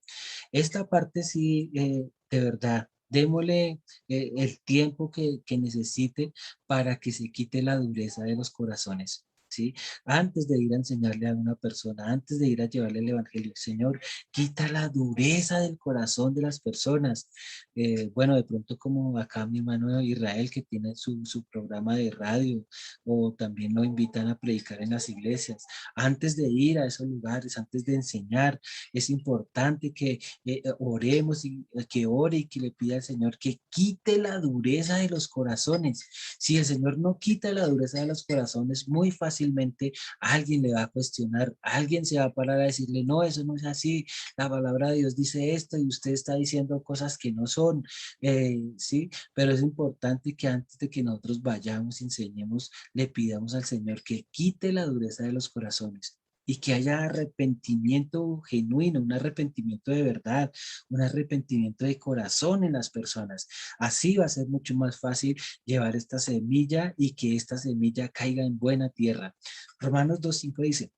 Esta parte sí, de verdad, démosle el tiempo que necesite para que se quite la dureza de los corazones. ¿Sí? Antes de ir a enseñarle a una persona, antes de ir a llevarle el evangelio, Señor, quita la dureza del corazón de las personas. Bueno, de pronto como acá mi hermano Israel que tiene su programa de radio o también lo invitan a predicar en las iglesias. Antes de ir a esos lugares, antes de enseñar, es importante que oremos y que ore y que le pida al Señor que quite la dureza de los corazones. Si el Señor no quita la dureza de los corazones, muy fácilmente alguien le va a cuestionar, alguien se va a parar a decirle, no, eso no es así, la palabra de Dios dice esto y usted está diciendo cosas que no son, ¿sí? Pero es importante que antes de que nosotros vayamos y enseñemos, le pidamos al Señor que quite la dureza de los corazones y que haya arrepentimiento genuino, un arrepentimiento de verdad, un arrepentimiento de corazón en las personas. Así va a ser mucho más fácil llevar esta semilla y que esta semilla caiga en buena tierra. Romanos 2:5 dice,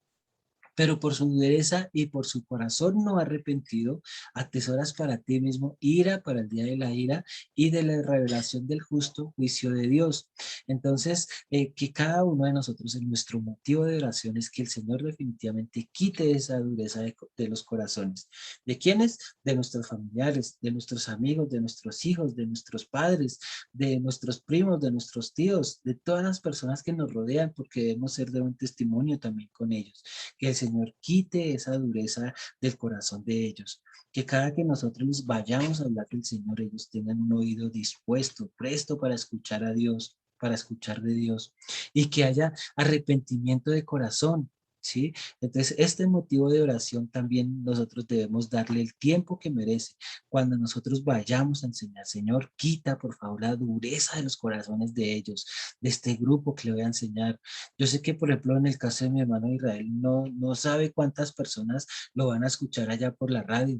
pero por su dureza y por su corazón no arrepentido, atesoras para ti mismo ira para el día de la ira y de la revelación del justo juicio de Dios. Entonces, que cada uno de nosotros en nuestro motivo de oración es que el Señor definitivamente quite esa dureza de los corazones. ¿De quiénes? De nuestros familiares, de nuestros amigos, de nuestros hijos, de nuestros padres, de nuestros primos, de nuestros tíos, de todas las personas que nos rodean, porque debemos ser de un testimonio también con ellos. Que el Señor quite esa dureza del corazón de ellos. Que cada que nosotros vayamos a hablar del Señor, ellos tengan un oído dispuesto, presto para escuchar a Dios, para escuchar de Dios. Y que haya arrepentimiento de corazón. ¿Sí? Entonces, este motivo de oración también nosotros debemos darle el tiempo que merece. Cuando nosotros vayamos a enseñar, Señor, quita por favor la dureza de los corazones de ellos, de este grupo que le voy a enseñar. Yo sé que, por ejemplo, en el caso de mi hermano Israel, no sabe cuántas personas lo van a escuchar allá por la radio,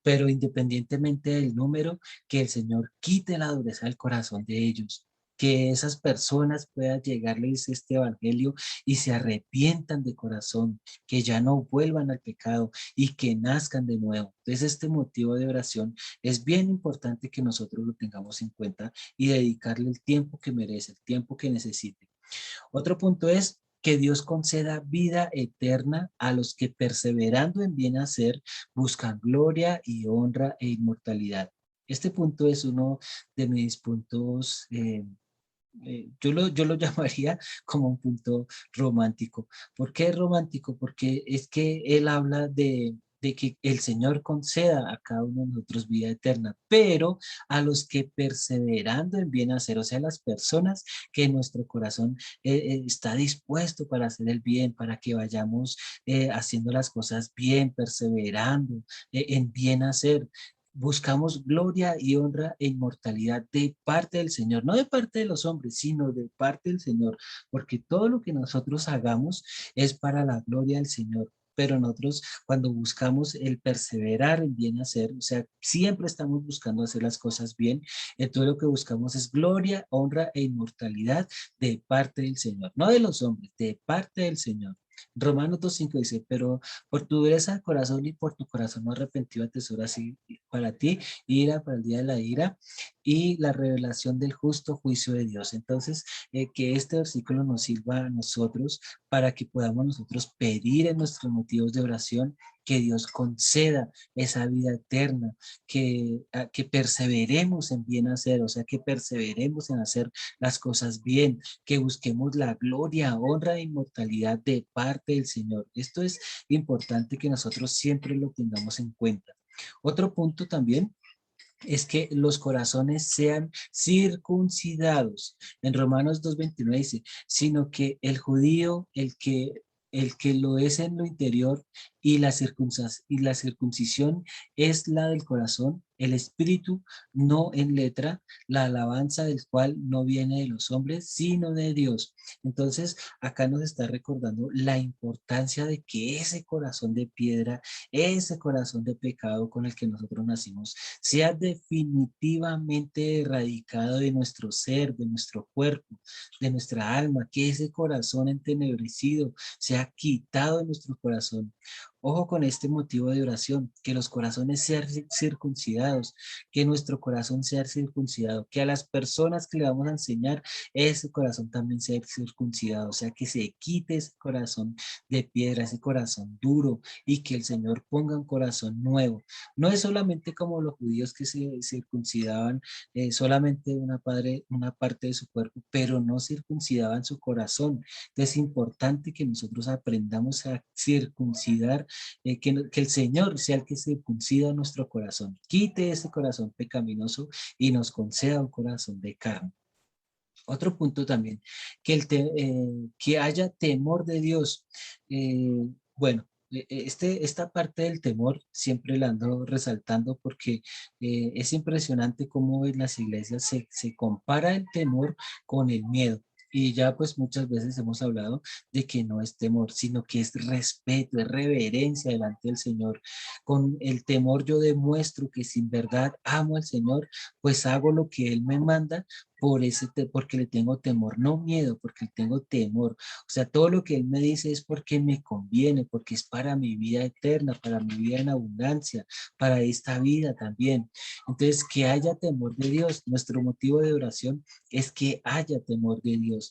pero independientemente del número, que el Señor quite la dureza del corazón de ellos, que esas personas puedan llegarles este evangelio y se arrepientan de corazón, que ya no vuelvan al pecado y que nazcan de nuevo. Entonces, este motivo de oración es bien importante que nosotros lo tengamos en cuenta y dedicarle el tiempo que merece, el tiempo que necesite. Otro punto es que Dios conceda vida eterna a los que perseverando en bien hacer buscan gloria y honra e inmortalidad. Este punto es uno de mis puntos, yo lo llamaría como un punto romántico. ¿Por qué romántico? Porque es que él habla de que el Señor conceda a cada uno de nosotros vida eterna, pero a los que perseverando en bien hacer, o sea, las personas que nuestro corazón está dispuesto para hacer el bien, para que vayamos haciendo las cosas bien, perseverando en bien hacer. Buscamos gloria y honra e inmortalidad de parte del Señor, no de parte de los hombres, sino de parte del Señor, porque todo lo que nosotros hagamos es para la gloria del Señor. Pero nosotros cuando buscamos el perseverar en bien hacer, o sea, siempre estamos buscando hacer las cosas bien, entonces lo que buscamos es gloria, honra e inmortalidad de parte del Señor, no de los hombres, de parte del Señor. Romanos 2:5 dice, pero por tu dureza de corazón y por tu corazón no arrepentido atesora así para ti, ira para el día de la ira y la revelación del justo juicio de Dios. Entonces, que este versículo nos sirva a nosotros para que podamos nosotros pedir en nuestros motivos de oración que Dios conceda esa vida eterna, que perseveremos en bien hacer, o sea, que perseveremos en hacer las cosas bien, que busquemos la gloria, honra e inmortalidad de parte del Señor. Esto es importante que nosotros siempre lo tengamos en cuenta. Otro punto también es que los corazones sean circuncidados. En Romanos 2:29 dice, sino que el judío, el que lo es en lo interior y la circuncisión es la del corazón, el espíritu, no en letra, la alabanza del cual no viene de los hombres, sino de Dios. Entonces, acá nos está recordando la importancia de que ese corazón de piedra, ese corazón de pecado con el que nosotros nacimos, sea definitivamente erradicado de nuestro ser, de nuestro cuerpo, de nuestra alma, que ese corazón entenebrecido sea quitado de nuestro corazón. Ojo con este motivo de oración, que los corazones sean circuncidados, que nuestro corazón sea circuncidado, que a las personas que le vamos a enseñar, ese corazón también sea circuncidado, o sea, que se quite ese corazón de piedra, ese corazón duro, y que el Señor ponga un corazón nuevo. No es solamente como los judíos que se circuncidaban solamente una parte de su cuerpo, pero no circuncidaban su corazón. Es importante que nosotros aprendamos a circuncidar, que el Señor sea el que circuncida nuestro corazón, quite ese corazón pecaminoso y nos conceda un corazón de carne. Otro punto también, que haya temor de Dios. Bueno, esta parte del temor siempre la ando resaltando porque es impresionante cómo en las iglesias se compara el temor con el miedo. Y ya pues muchas veces hemos hablado de que no es temor, sino que es respeto, es reverencia delante del Señor. Con el temor yo demuestro que si en verdad amo al Señor, pues hago lo que Él me manda porque le tengo temor, no miedo, porque tengo temor. O sea, todo lo que Él me dice es porque me conviene, porque es para mi vida eterna, para mi vida en abundancia, para esta vida también. Entonces, que haya temor de Dios. Nuestro motivo de oración es que haya temor de Dios.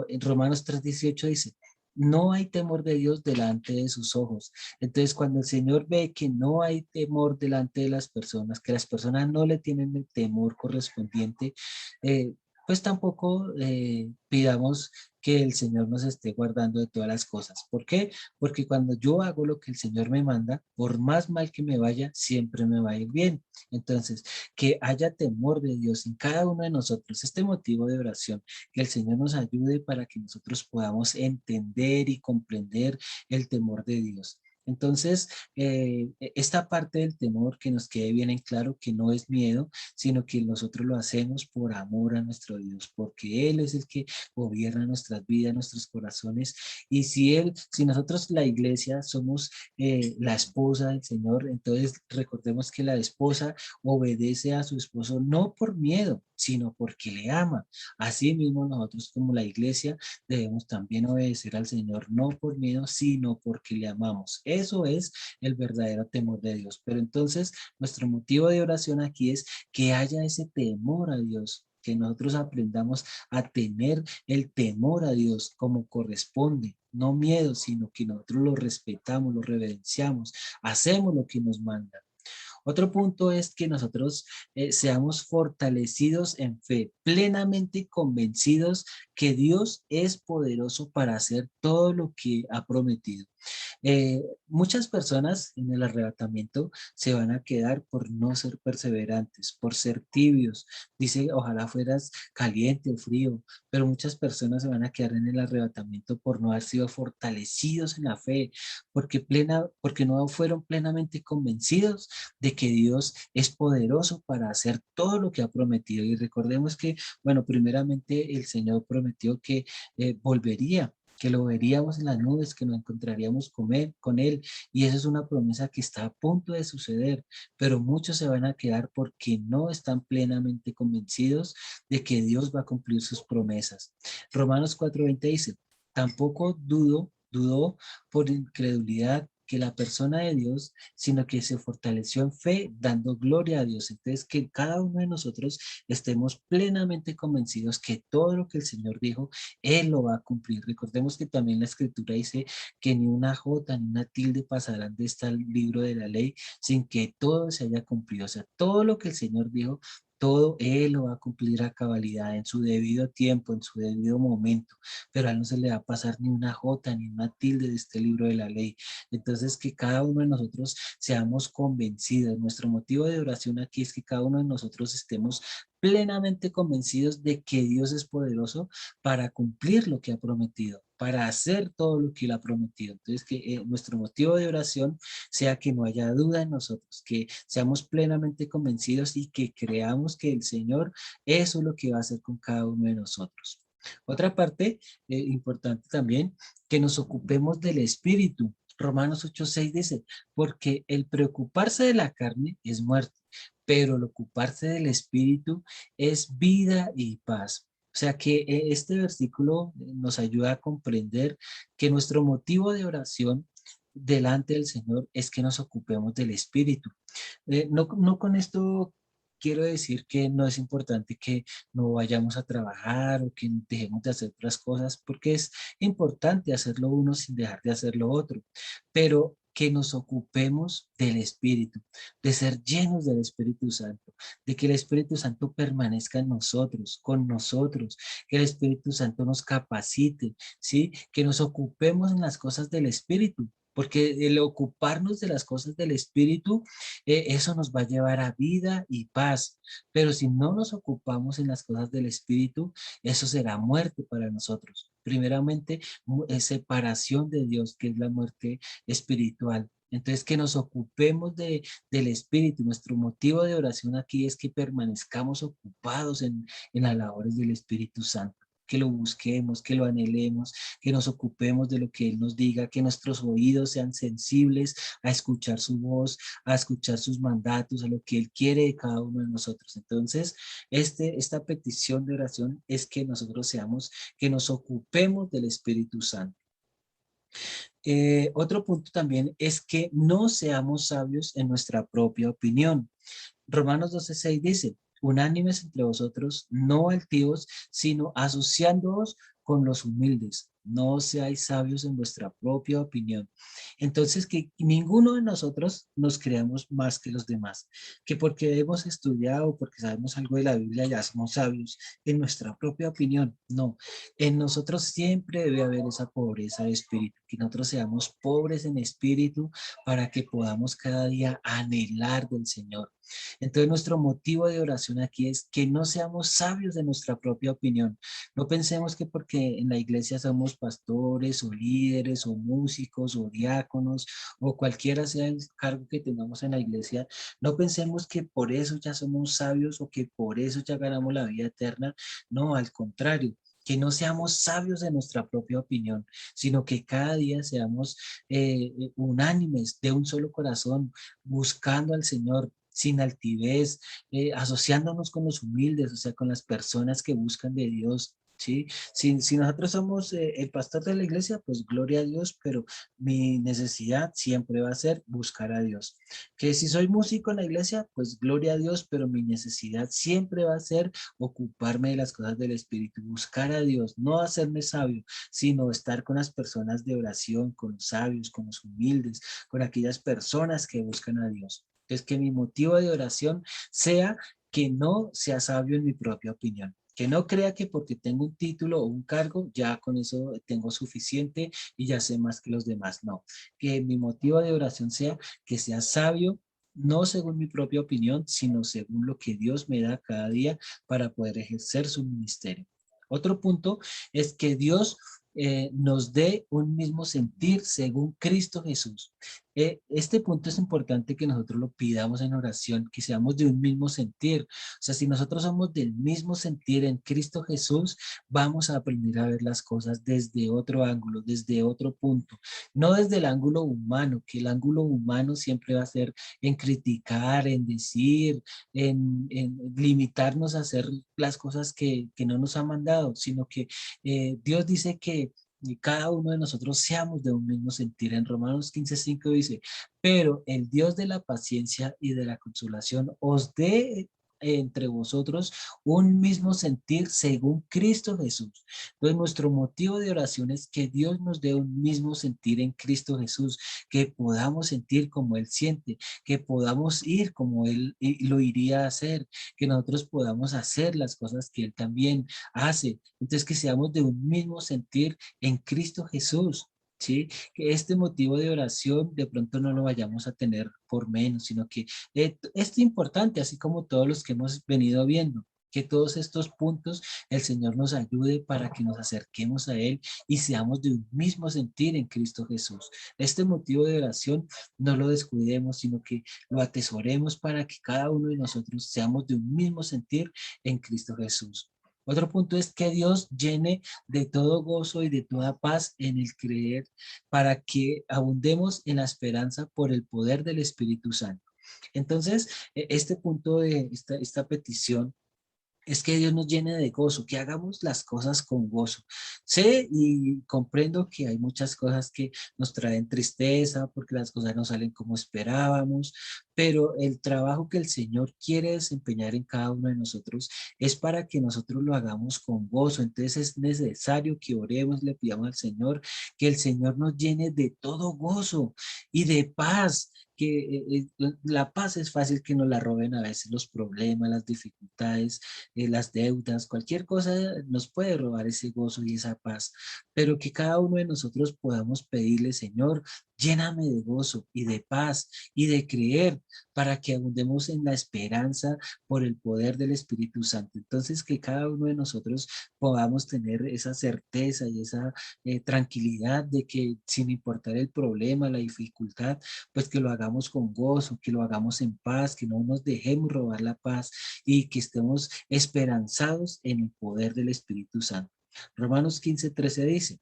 En Romanos 3:18 dice, no hay temor de Dios delante de sus ojos. Entonces, cuando el Señor ve que no hay temor delante de las personas, que las personas no le tienen el temor correspondiente, eh, pues tampoco pidamos que el Señor nos esté guardando de todas las cosas. ¿Por qué? Porque cuando yo hago lo que el Señor me manda, por más mal que me vaya, siempre me va a ir bien. Entonces, que haya temor de Dios en cada uno de nosotros, este motivo de oración, que el Señor nos ayude para que nosotros podamos entender y comprender el temor de Dios. Entonces, esta parte del temor, que nos quede bien en claro que no es miedo, sino que nosotros lo hacemos por amor a nuestro Dios, porque Él es el que gobierna nuestras vidas, nuestros corazones. Y si nosotros la iglesia somos la esposa del Señor, entonces recordemos que la esposa obedece a su esposo no por miedo, sino porque le ama. Así mismo nosotros como la iglesia debemos también obedecer al Señor, no por miedo, sino porque le amamos. Eso es el verdadero temor de Dios. Pero entonces nuestro motivo de oración aquí es que haya ese temor a Dios, que nosotros aprendamos a tener el temor a Dios como corresponde, no miedo, sino que nosotros lo respetamos, lo reverenciamos, hacemos lo que nos manda. Otro punto es que nosotros seamos fortalecidos en fe, plenamente convencidos que Dios es poderoso para hacer todo lo que ha prometido. Muchas personas en el arrebatamiento se van a quedar por no ser perseverantes, por ser tibios. Dice, ojalá fueras caliente o frío, pero muchas personas se van a quedar en el arrebatamiento por no haber sido fortalecidos en la fe, porque no fueron plenamente convencidos de que Dios es poderoso para hacer todo lo que ha prometido. Y recordemos que, bueno, primeramente el Señor prometió que volvería, que lo veríamos en las nubes, que nos encontraríamos con él, y esa es una promesa que está a punto de suceder, pero muchos se van a quedar porque no están plenamente convencidos de que Dios va a cumplir sus promesas. Romanos 4:20 dice, tampoco dudó por incredulidad que la persona de Dios, sino que se fortaleció en fe, dando gloria a Dios. Entonces, que cada uno de nosotros estemos plenamente convencidos que todo lo que el Señor dijo, Él lo va a cumplir. Recordemos que también la Escritura dice que ni una jota ni una tilde pasarán de este libro de la ley sin que todo se haya cumplido. O sea, todo lo que el Señor dijo, todo Él lo va a cumplir a cabalidad, en su debido tiempo, en su debido momento, pero a Él no se le va a pasar ni una jota ni una tilde de este libro de la ley. Entonces, que cada uno de nosotros seamos convencidos. Nuestro motivo de oración aquí es que cada uno de nosotros estemos plenamente convencidos de que Dios es poderoso para cumplir lo que ha prometido. para hacer todo lo que Él ha prometido. Entonces, que nuestro motivo de oración sea que no haya duda en nosotros, que seamos plenamente convencidos y que creamos que el Señor eso es lo que va a hacer con cada uno de nosotros. Otra parte importante también, que nos ocupemos del Espíritu. Romanos 8:6 dice, porque el preocuparse de la carne es muerte, pero el ocuparse del Espíritu es vida y paz. O sea que este versículo nos ayuda a comprender que nuestro motivo de oración delante del Señor es que nos ocupemos del Espíritu. No con esto quiero decir que no es importante que no vayamos a trabajar o que dejemos de hacer otras cosas, porque es importante hacerlo uno sin dejar de hacer lo otro, pero que nos ocupemos del Espíritu, de ser llenos del Espíritu Santo, de que el Espíritu Santo permanezca en nosotros, con nosotros, que el Espíritu Santo nos capacite, ¿sí? Que nos ocupemos en las cosas del Espíritu, porque el ocuparnos de las cosas del Espíritu, eso nos va a llevar a vida y paz. Pero si no nos ocupamos en las cosas del Espíritu, eso será muerte para nosotros. Primeramente, es separación de Dios, que es la muerte espiritual. Entonces, que nos ocupemos del Espíritu. Nuestro motivo de oración aquí es que permanezcamos ocupados en las labores del Espíritu Santo, que lo busquemos, que lo anhelemos, que nos ocupemos de lo que Él nos diga, que nuestros oídos sean sensibles a escuchar su voz, a escuchar sus mandatos, a lo que Él quiere de cada uno de nosotros. Entonces, esta petición de oración es que nosotros seamos, que nos ocupemos del Espíritu Santo. Otro punto también es que no seamos sabios en nuestra propia opinión. Romanos 12:6 dice, unánimes entre vosotros, no altivos, sino asociándoos con los humildes. No seáis sabios en vuestra propia opinión. Entonces, que ninguno de nosotros nos creamos más que los demás, que porque hemos estudiado, porque sabemos algo de la Biblia, ya somos sabios en nuestra propia opinión. No, en nosotros siempre debe haber esa pobreza de espíritu, que nosotros seamos pobres en espíritu para que podamos cada día anhelar del Señor. Entonces nuestro motivo de oración aquí es que no seamos sabios de nuestra propia opinión. No pensemos que porque en la iglesia somos pastores o líderes o músicos o diáconos o cualquiera sea el cargo que tengamos en la iglesia, no pensemos que por eso ya somos sabios o que por eso ya ganamos la vida eterna. No, al contrario, que no seamos sabios de nuestra propia opinión, sino que cada día seamos unánimes, de un solo corazón, buscando al Señor sin altivez, asociándonos con los humildes, o sea, con las personas que buscan de Dios. ¿Sí? Si nosotros somos el pastor de la iglesia, pues gloria a Dios, pero mi necesidad siempre va a ser buscar a Dios. Que si soy músico en la iglesia, pues gloria a Dios, pero mi necesidad siempre va a ser ocuparme de las cosas del Espíritu, buscar a Dios, no hacerme sabio, sino estar con las personas de oración, con los sabios, con los humildes, con aquellas personas que buscan a Dios. Entonces, que mi motivo de oración sea que no sea sabio en mi propia opinión. Que no crea que porque tengo un título o un cargo, ya con eso tengo suficiente y ya sé más que los demás. No, que mi motivo de oración sea que sea sabio, no según mi propia opinión, sino según lo que Dios me da cada día para poder ejercer su ministerio. Otro punto es que Dios nos dé un mismo sentir según Cristo Jesús. Este punto es importante que nosotros lo pidamos en oración, que seamos de un mismo sentir. O sea, si nosotros somos del mismo sentir en Cristo Jesús, vamos a aprender a ver las cosas desde otro ángulo, desde otro punto, no desde el ángulo humano, que el ángulo humano siempre va a ser en criticar, en decir, en limitarnos a hacer las cosas que no nos ha mandado, sino que Dios dice que cada uno de nosotros seamos de un mismo sentir. En Romanos 15:5 dice, pero el Dios de la paciencia y de la consolación os dé entre vosotros un mismo sentir según Cristo Jesús. Entonces nuestro motivo de oración es que Dios nos dé un mismo sentir en Cristo Jesús, que podamos sentir como Él siente, que podamos ir como Él lo iría a hacer, que nosotros podamos hacer las cosas que Él también hace. Entonces que seamos de un mismo sentir en Cristo Jesús. ¿Sí? Que este motivo de oración de pronto no lo vayamos a tener por menos, sino que esto es importante, así como todos los que hemos venido viendo, Que todos estos puntos el Señor nos ayude para que nos acerquemos a Él y seamos de un mismo sentir en Cristo Jesús. Este motivo de oración no lo descuidemos, sino que lo atesoremos para que cada uno de nosotros seamos de un mismo sentir en Cristo Jesús. Otro punto es que Dios llene de todo gozo y de toda paz en el creer para que abundemos en la esperanza por el poder del Espíritu Santo. Entonces, este punto de esta petición es que Dios nos llene de gozo, que hagamos las cosas con gozo. Sé y comprendo que hay muchas cosas que nos traen tristeza porque las cosas no salen como esperábamos, pero el trabajo que el Señor quiere desempeñar en cada uno de nosotros es para que nosotros lo hagamos con gozo. Entonces es necesario que oremos, le pidamos al Señor que el Señor nos llene de todo gozo y de paz, que la paz es fácil que nos la roben a veces los problemas, las dificultades, las deudas, cualquier cosa nos puede robar ese gozo y esa paz, pero que cada uno de nosotros podamos pedirle, Señor, lléname de gozo y de paz y de creer para que abundemos en la esperanza por el poder del Espíritu Santo. Entonces, que cada uno de nosotros podamos tener esa certeza y esa tranquilidad de que sin importar el problema, la dificultad, pues que lo hagamos con gozo, que lo hagamos en paz, que no nos dejemos robar la paz y que estemos esperanzados en el poder del Espíritu Santo. Romanos 15:13 dice: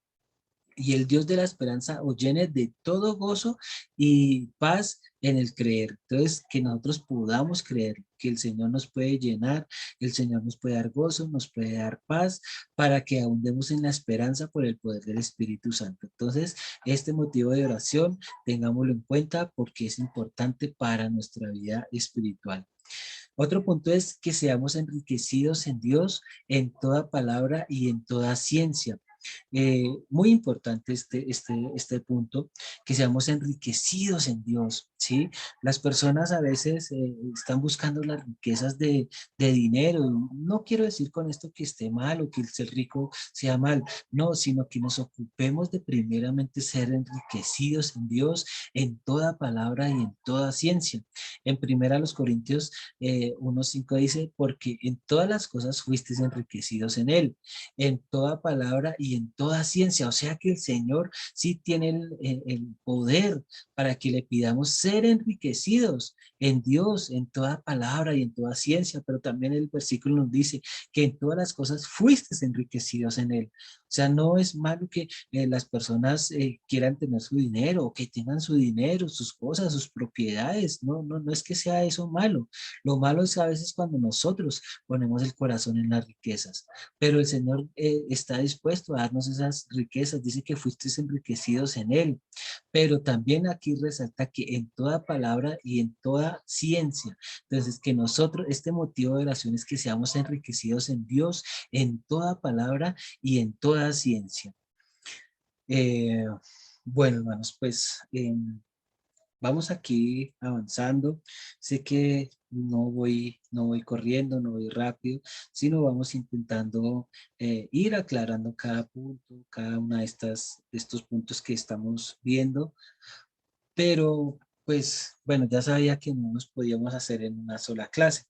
y el Dios de la esperanza os llene de todo gozo y paz en el creer. Entonces, que nosotros podamos creer que el Señor nos puede llenar, el Señor nos puede dar gozo, nos puede dar paz, para que abundemos en la esperanza por el poder del Espíritu Santo. Entonces, este motivo de oración, tengámoslo en cuenta porque es importante para nuestra vida espiritual. Otro punto es que seamos enriquecidos en Dios en toda palabra y en toda ciencia. Muy importante este punto, que seamos enriquecidos en Dios, ¿sí? Las personas a veces están buscando las riquezas de dinero. No quiero decir con esto que esté mal o que el ser rico sea mal, no, sino que nos ocupemos de primeramente ser enriquecidos en Dios en toda palabra y en toda ciencia. En primera los Corintios 1:5 dice, porque en todas las cosas fuisteis enriquecidos en Él, en toda palabra y en toda ciencia. O sea que el Señor sí tiene el poder para que le pidamos ser enriquecidos en Dios, en toda palabra y en toda ciencia, pero también el versículo nos dice que en todas las cosas fuisteis enriquecidos en Él. O sea, no es malo que las personas quieran tener su dinero o que tengan su dinero, sus cosas, sus propiedades. No, no, no es que sea eso malo. Lo malo es a veces cuando nosotros ponemos el corazón en las riquezas, pero el Señor está dispuesto a darnos esas riquezas. Dice que fuisteis enriquecidos en Él, pero también aquí resalta que en toda palabra y en toda ciencia. Entonces, que nosotros, este motivo de oración es que seamos enriquecidos en Dios, en toda palabra y en toda ciencia. Eh, bueno, hermanos, pues vamos aquí avanzando. Sé que no voy corriendo, no voy rápido, sino vamos intentando ir aclarando cada punto, cada una de estos puntos que estamos viendo. Pero, pues, bueno, ya sabía que no nos podíamos hacer en una sola clase.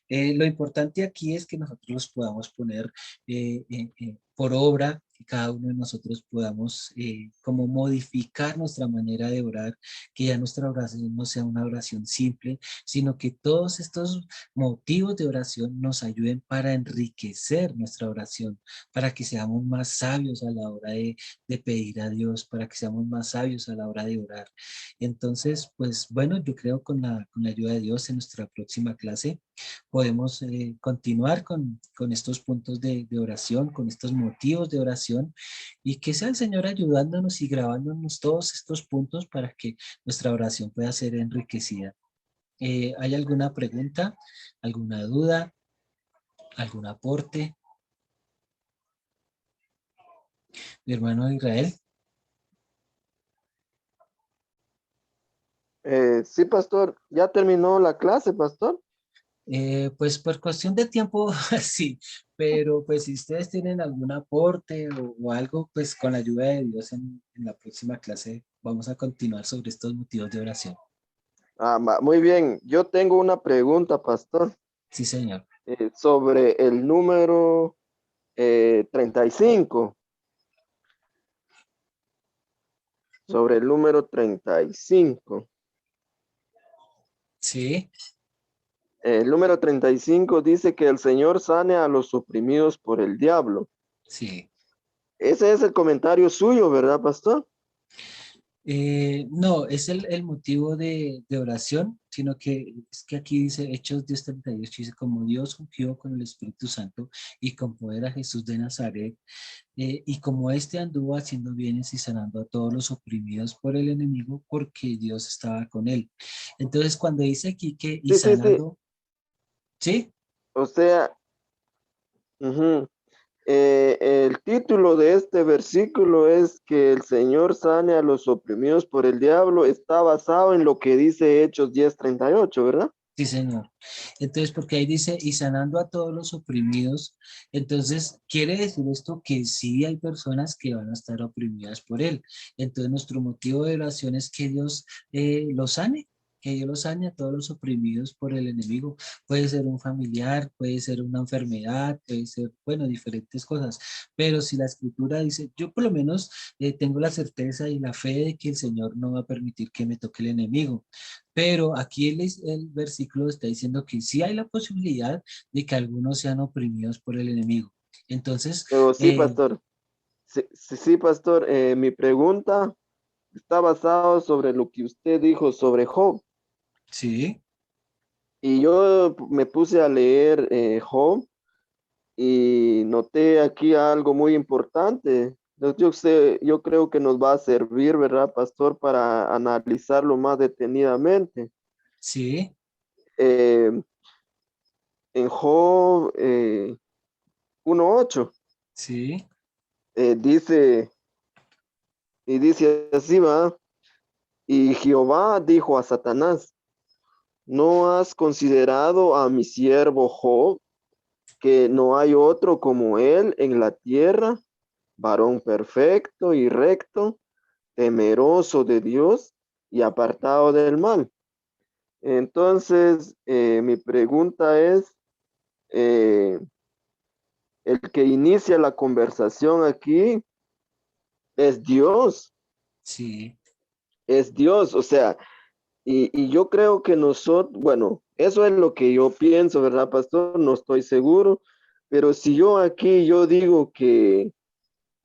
Lo importante aquí es que nosotros los podamos poner por obra, que cada uno de nosotros podamos como modificar nuestra manera de orar, que ya nuestra oración no sea una oración simple, sino que todos estos motivos de oración nos ayuden para enriquecer nuestra oración, para que seamos más sabios a la hora de pedir a Dios, para que seamos más sabios a la hora de orar. Entonces, pues bueno, yo creo con la ayuda de Dios en nuestra próxima clase podemos continuar con estos puntos de oración, con estos motivos de oración, y que sea el Señor ayudándonos y grabándonos todos estos puntos para que nuestra oración pueda ser enriquecida. ¿Hay alguna pregunta, alguna duda, algún aporte? Mi hermano Israel. Sí, pastor, ya terminó la clase, pastor. Pues por cuestión de tiempo, sí, pero pues si ustedes tienen algún aporte o algo, pues con la ayuda de Dios en la próxima clase vamos a continuar sobre estos motivos de oración. Muy bien, yo tengo una pregunta, pastor. Sí, señor. sobre el número 35. Sobre el número 35. Sí, El número 35 dice que el Señor sane a los oprimidos por el diablo. sí. Ese es el comentario suyo, ¿verdad, pastor? No, es el motivo de oración, sino que es que aquí dice Hechos 10:38, dice, como Dios ungió con el Espíritu Santo y con poder a Jesús de Nazaret, y como éste anduvo haciendo bienes y sanando a todos los oprimidos por el enemigo, porque Dios estaba con él. Entonces, cuando dice aquí que y Sí, sí, sí. sanando, ¿sí? O sea, ujú. El título de este versículo es que el Señor sane a los oprimidos por el diablo. Está basado en lo que dice Hechos 10:38, ¿verdad? Sí, señor. Entonces, porque ahí dice, y sanando a todos los oprimidos, entonces quiere decir esto que sí hay personas que van a estar oprimidas por él. Entonces, nuestro motivo de oración es que Dios los sane, que Dios los sane a todos los oprimidos por el enemigo. Puede ser un familiar, puede ser una enfermedad, puede ser, bueno, diferentes cosas. Pero si la escritura dice, yo por lo menos tengo la certeza y la fe de que el Señor no va a permitir que me toque el enemigo. Pero aquí el versículo está diciendo que sí hay la posibilidad de que algunos sean oprimidos por el enemigo. Entonces, Pero sí, pastor. Sí, sí, sí, pastor. Mi pregunta está basado sobre lo que usted dijo sobre Job. sí, Y yo me puse a leer Job y noté aquí algo muy importante. Entonces, yo creo que nos va a servir, ¿verdad, pastor, para analizarlo más detenidamente. sí, Eh, en Job 1:8 sí, dice, y dice así, va, y Jehová dijo a Satanás, ¿no has considerado a mi siervo Job, que no hay otro como él en la tierra, varón perfecto y recto, temeroso de Dios y apartado del mal? Entonces, mi pregunta es, eh, el que inicia la conversación aquí es Dios, sí, es Dios, o sea, y yo creo que nosotros, bueno, eso es lo que yo pienso, ¿verdad, pastor? No estoy seguro, pero si yo aquí yo digo que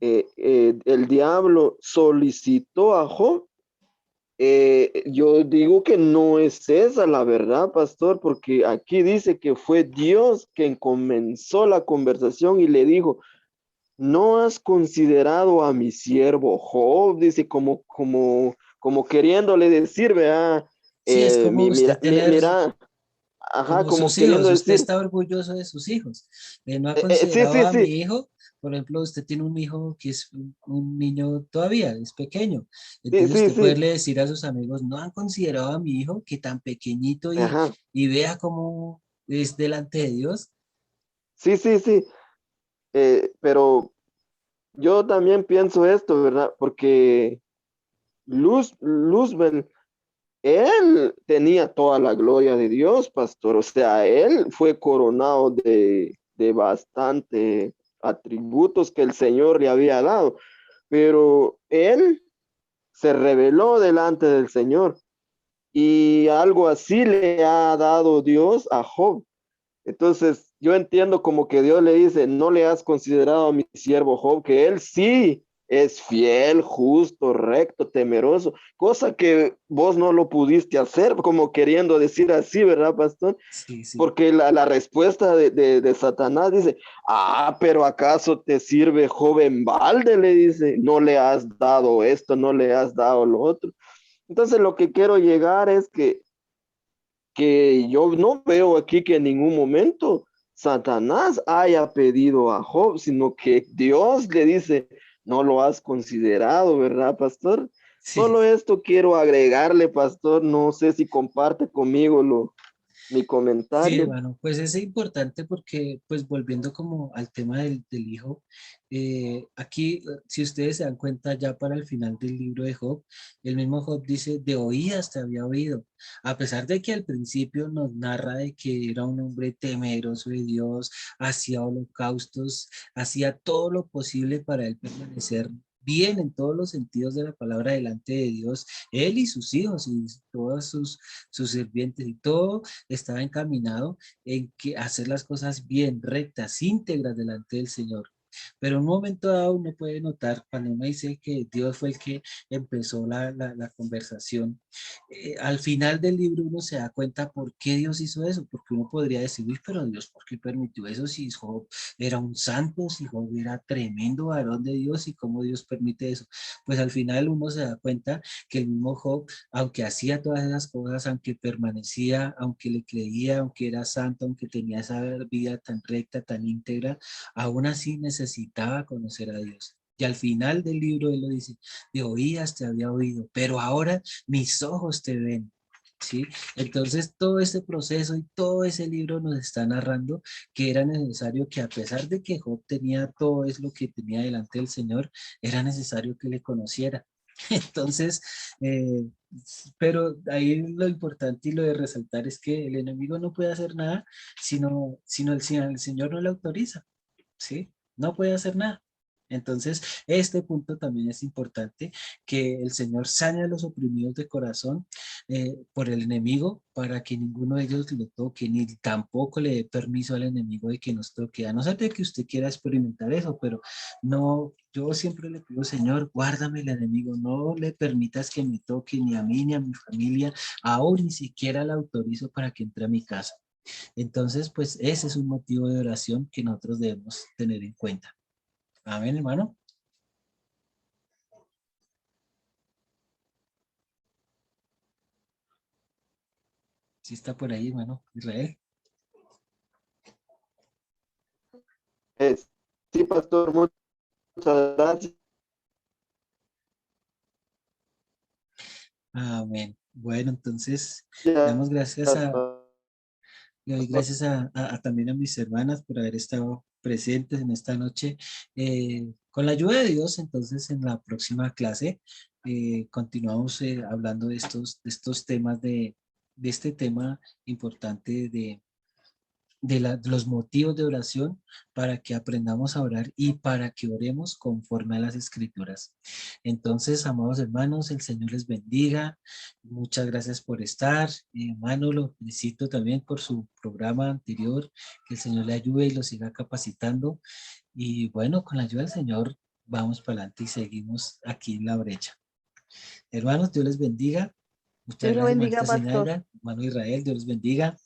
el diablo solicitó a Job, yo digo que no es esa la verdad, pastor, porque aquí dice que fue Dios quien comenzó la conversación y le dijo, ¿no has considerado a mi siervo Job? Dice como queriéndole decir, vea, sí, es como usted tener mira, ajá, como como sus queriendo hijos, usted decir, está orgulloso de sus hijos. No ha sí, considerado sí, a mi sí, hijo, por ejemplo, usted tiene un hijo que es un niño todavía, es pequeño. sí, Entonces sí, usted puede sí, decir a sus amigos, no han considerado a mi hijo que tan pequeñito ajá, y vea cómo es delante de Dios. sí, sí, sí, pero yo también pienso esto, ¿verdad? Porque Luzbel, él tenía toda la gloria de Dios, pastor. O sea, él fue coronado de bastante atributos que el Señor le había dado, pero él se rebeló delante del Señor y algo así le ha dado Dios a Job. Entonces, yo entiendo como que Dios le dice, no le has considerado a mi siervo Job, que él sí es fiel, justo, recto, temeroso, cosa que vos no lo pudiste hacer, como queriendo decir así, ¿verdad, pastor? Sí, sí. Porque la respuesta de Satanás dice, pero ¿acaso te sirve Job en balde? Le dice, no le has dado esto, no le has dado lo otro. Entonces, lo que quiero llegar es que yo no veo aquí que en ningún momento Satanás haya pedido a Job, sino que Dios le dice, no lo has considerado, ¿verdad, pastor? Sí, Solo esto quiero agregarle, pastor, no sé si comparte conmigo mi Sí, comentario. hermano, pues es importante porque, pues volviendo como al tema del hijo, aquí, si ustedes se dan cuenta ya para el final del libro de Job, el mismo Job dice, de oídas te había oído, a pesar de que al principio nos narra de que era un hombre temeroso de Dios, hacía holocaustos, hacía todo lo posible para él permanecer bien en todos los sentidos de la palabra delante de Dios, él y sus hijos y todos sus sirvientes y todo estaba encaminado en que hacer las cosas bien, rectas, íntegras delante del Señor. Pero en un momento dado uno puede notar, cuando uno dice que Dios fue el que empezó la conversación, al final del libro uno se da cuenta por qué Dios hizo eso, porque uno podría decir, uy, pero Dios, ¿por qué permitió eso si Job era un santo, si Job era tremendo varón de Dios y cómo Dios permite eso? Pues al final uno se da cuenta que el mismo Job, aunque hacía todas esas cosas, aunque permanecía, aunque le creía, aunque era santo, aunque tenía esa vida tan recta, tan íntegra, aún así necesitaba conocer a Dios. Y al final del libro él lo dice, de oídas te había oído, pero ahora mis ojos te ven. ¿Sí? Entonces todo este proceso y todo ese libro nos está narrando que era necesario que a pesar de que Job tenía todo es lo que tenía delante del Señor, era necesario que le conociera. Entonces, eh, pero ahí lo importante y lo de resaltar es que el enemigo no puede hacer nada sino el Señor no le autoriza, ¿sí? No puede hacer nada. Entonces, este punto también es importante, que el Señor sane a los oprimidos de corazón por el enemigo para que ninguno de ellos lo toque, ni tampoco le dé permiso al enemigo de que nos toque. A no ser de que usted quiera experimentar eso, pero no, yo siempre le pido, Señor, guárdame el enemigo, no le permitas que me toque ni a mí ni a mi familia, aún ni siquiera la autorizo para que entre a mi casa. Entonces, pues ese es un motivo de oración que nosotros debemos tener en cuenta. Amén, hermano. Sí está por ahí, hermano Israel. Eh, sí, pastor, muchas gracias. Amén. Bueno, entonces, damos gracias Gracias, le doy pastor. gracias también a mis hermanas por haber estado presentes en esta noche. Con la ayuda de Dios, entonces, en la próxima clase, continuamos hablando de estos temas de este tema importante de los motivos de oración para que aprendamos a orar y para que oremos conforme a las escrituras. Entonces, amados hermanos, el Señor les bendiga. Muchas gracias por estar. Hermano, lo felicito también por su programa anterior. Que el Señor le ayude y lo siga capacitando. Y bueno, con la ayuda del Señor, vamos para adelante y seguimos aquí en la brecha. Hermanos, Dios les bendiga. Muchas Dios lo gracias, bendiga, Marta pastor. Zenaida, hermano Israel, Dios les bendiga.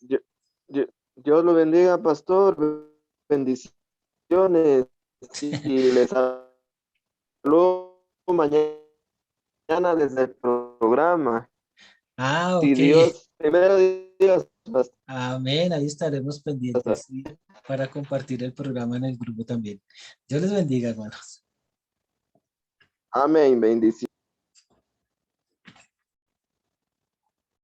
Dios lo bendiga, pastor. Bendiciones. Y les saludo mañana desde el programa. Ah, Si ok. Dios, primero Dios, pastor. Amén, ahí estaremos pendientes y para compartir el programa en el grupo también. Dios les bendiga, hermanos. Amén, bendiciones.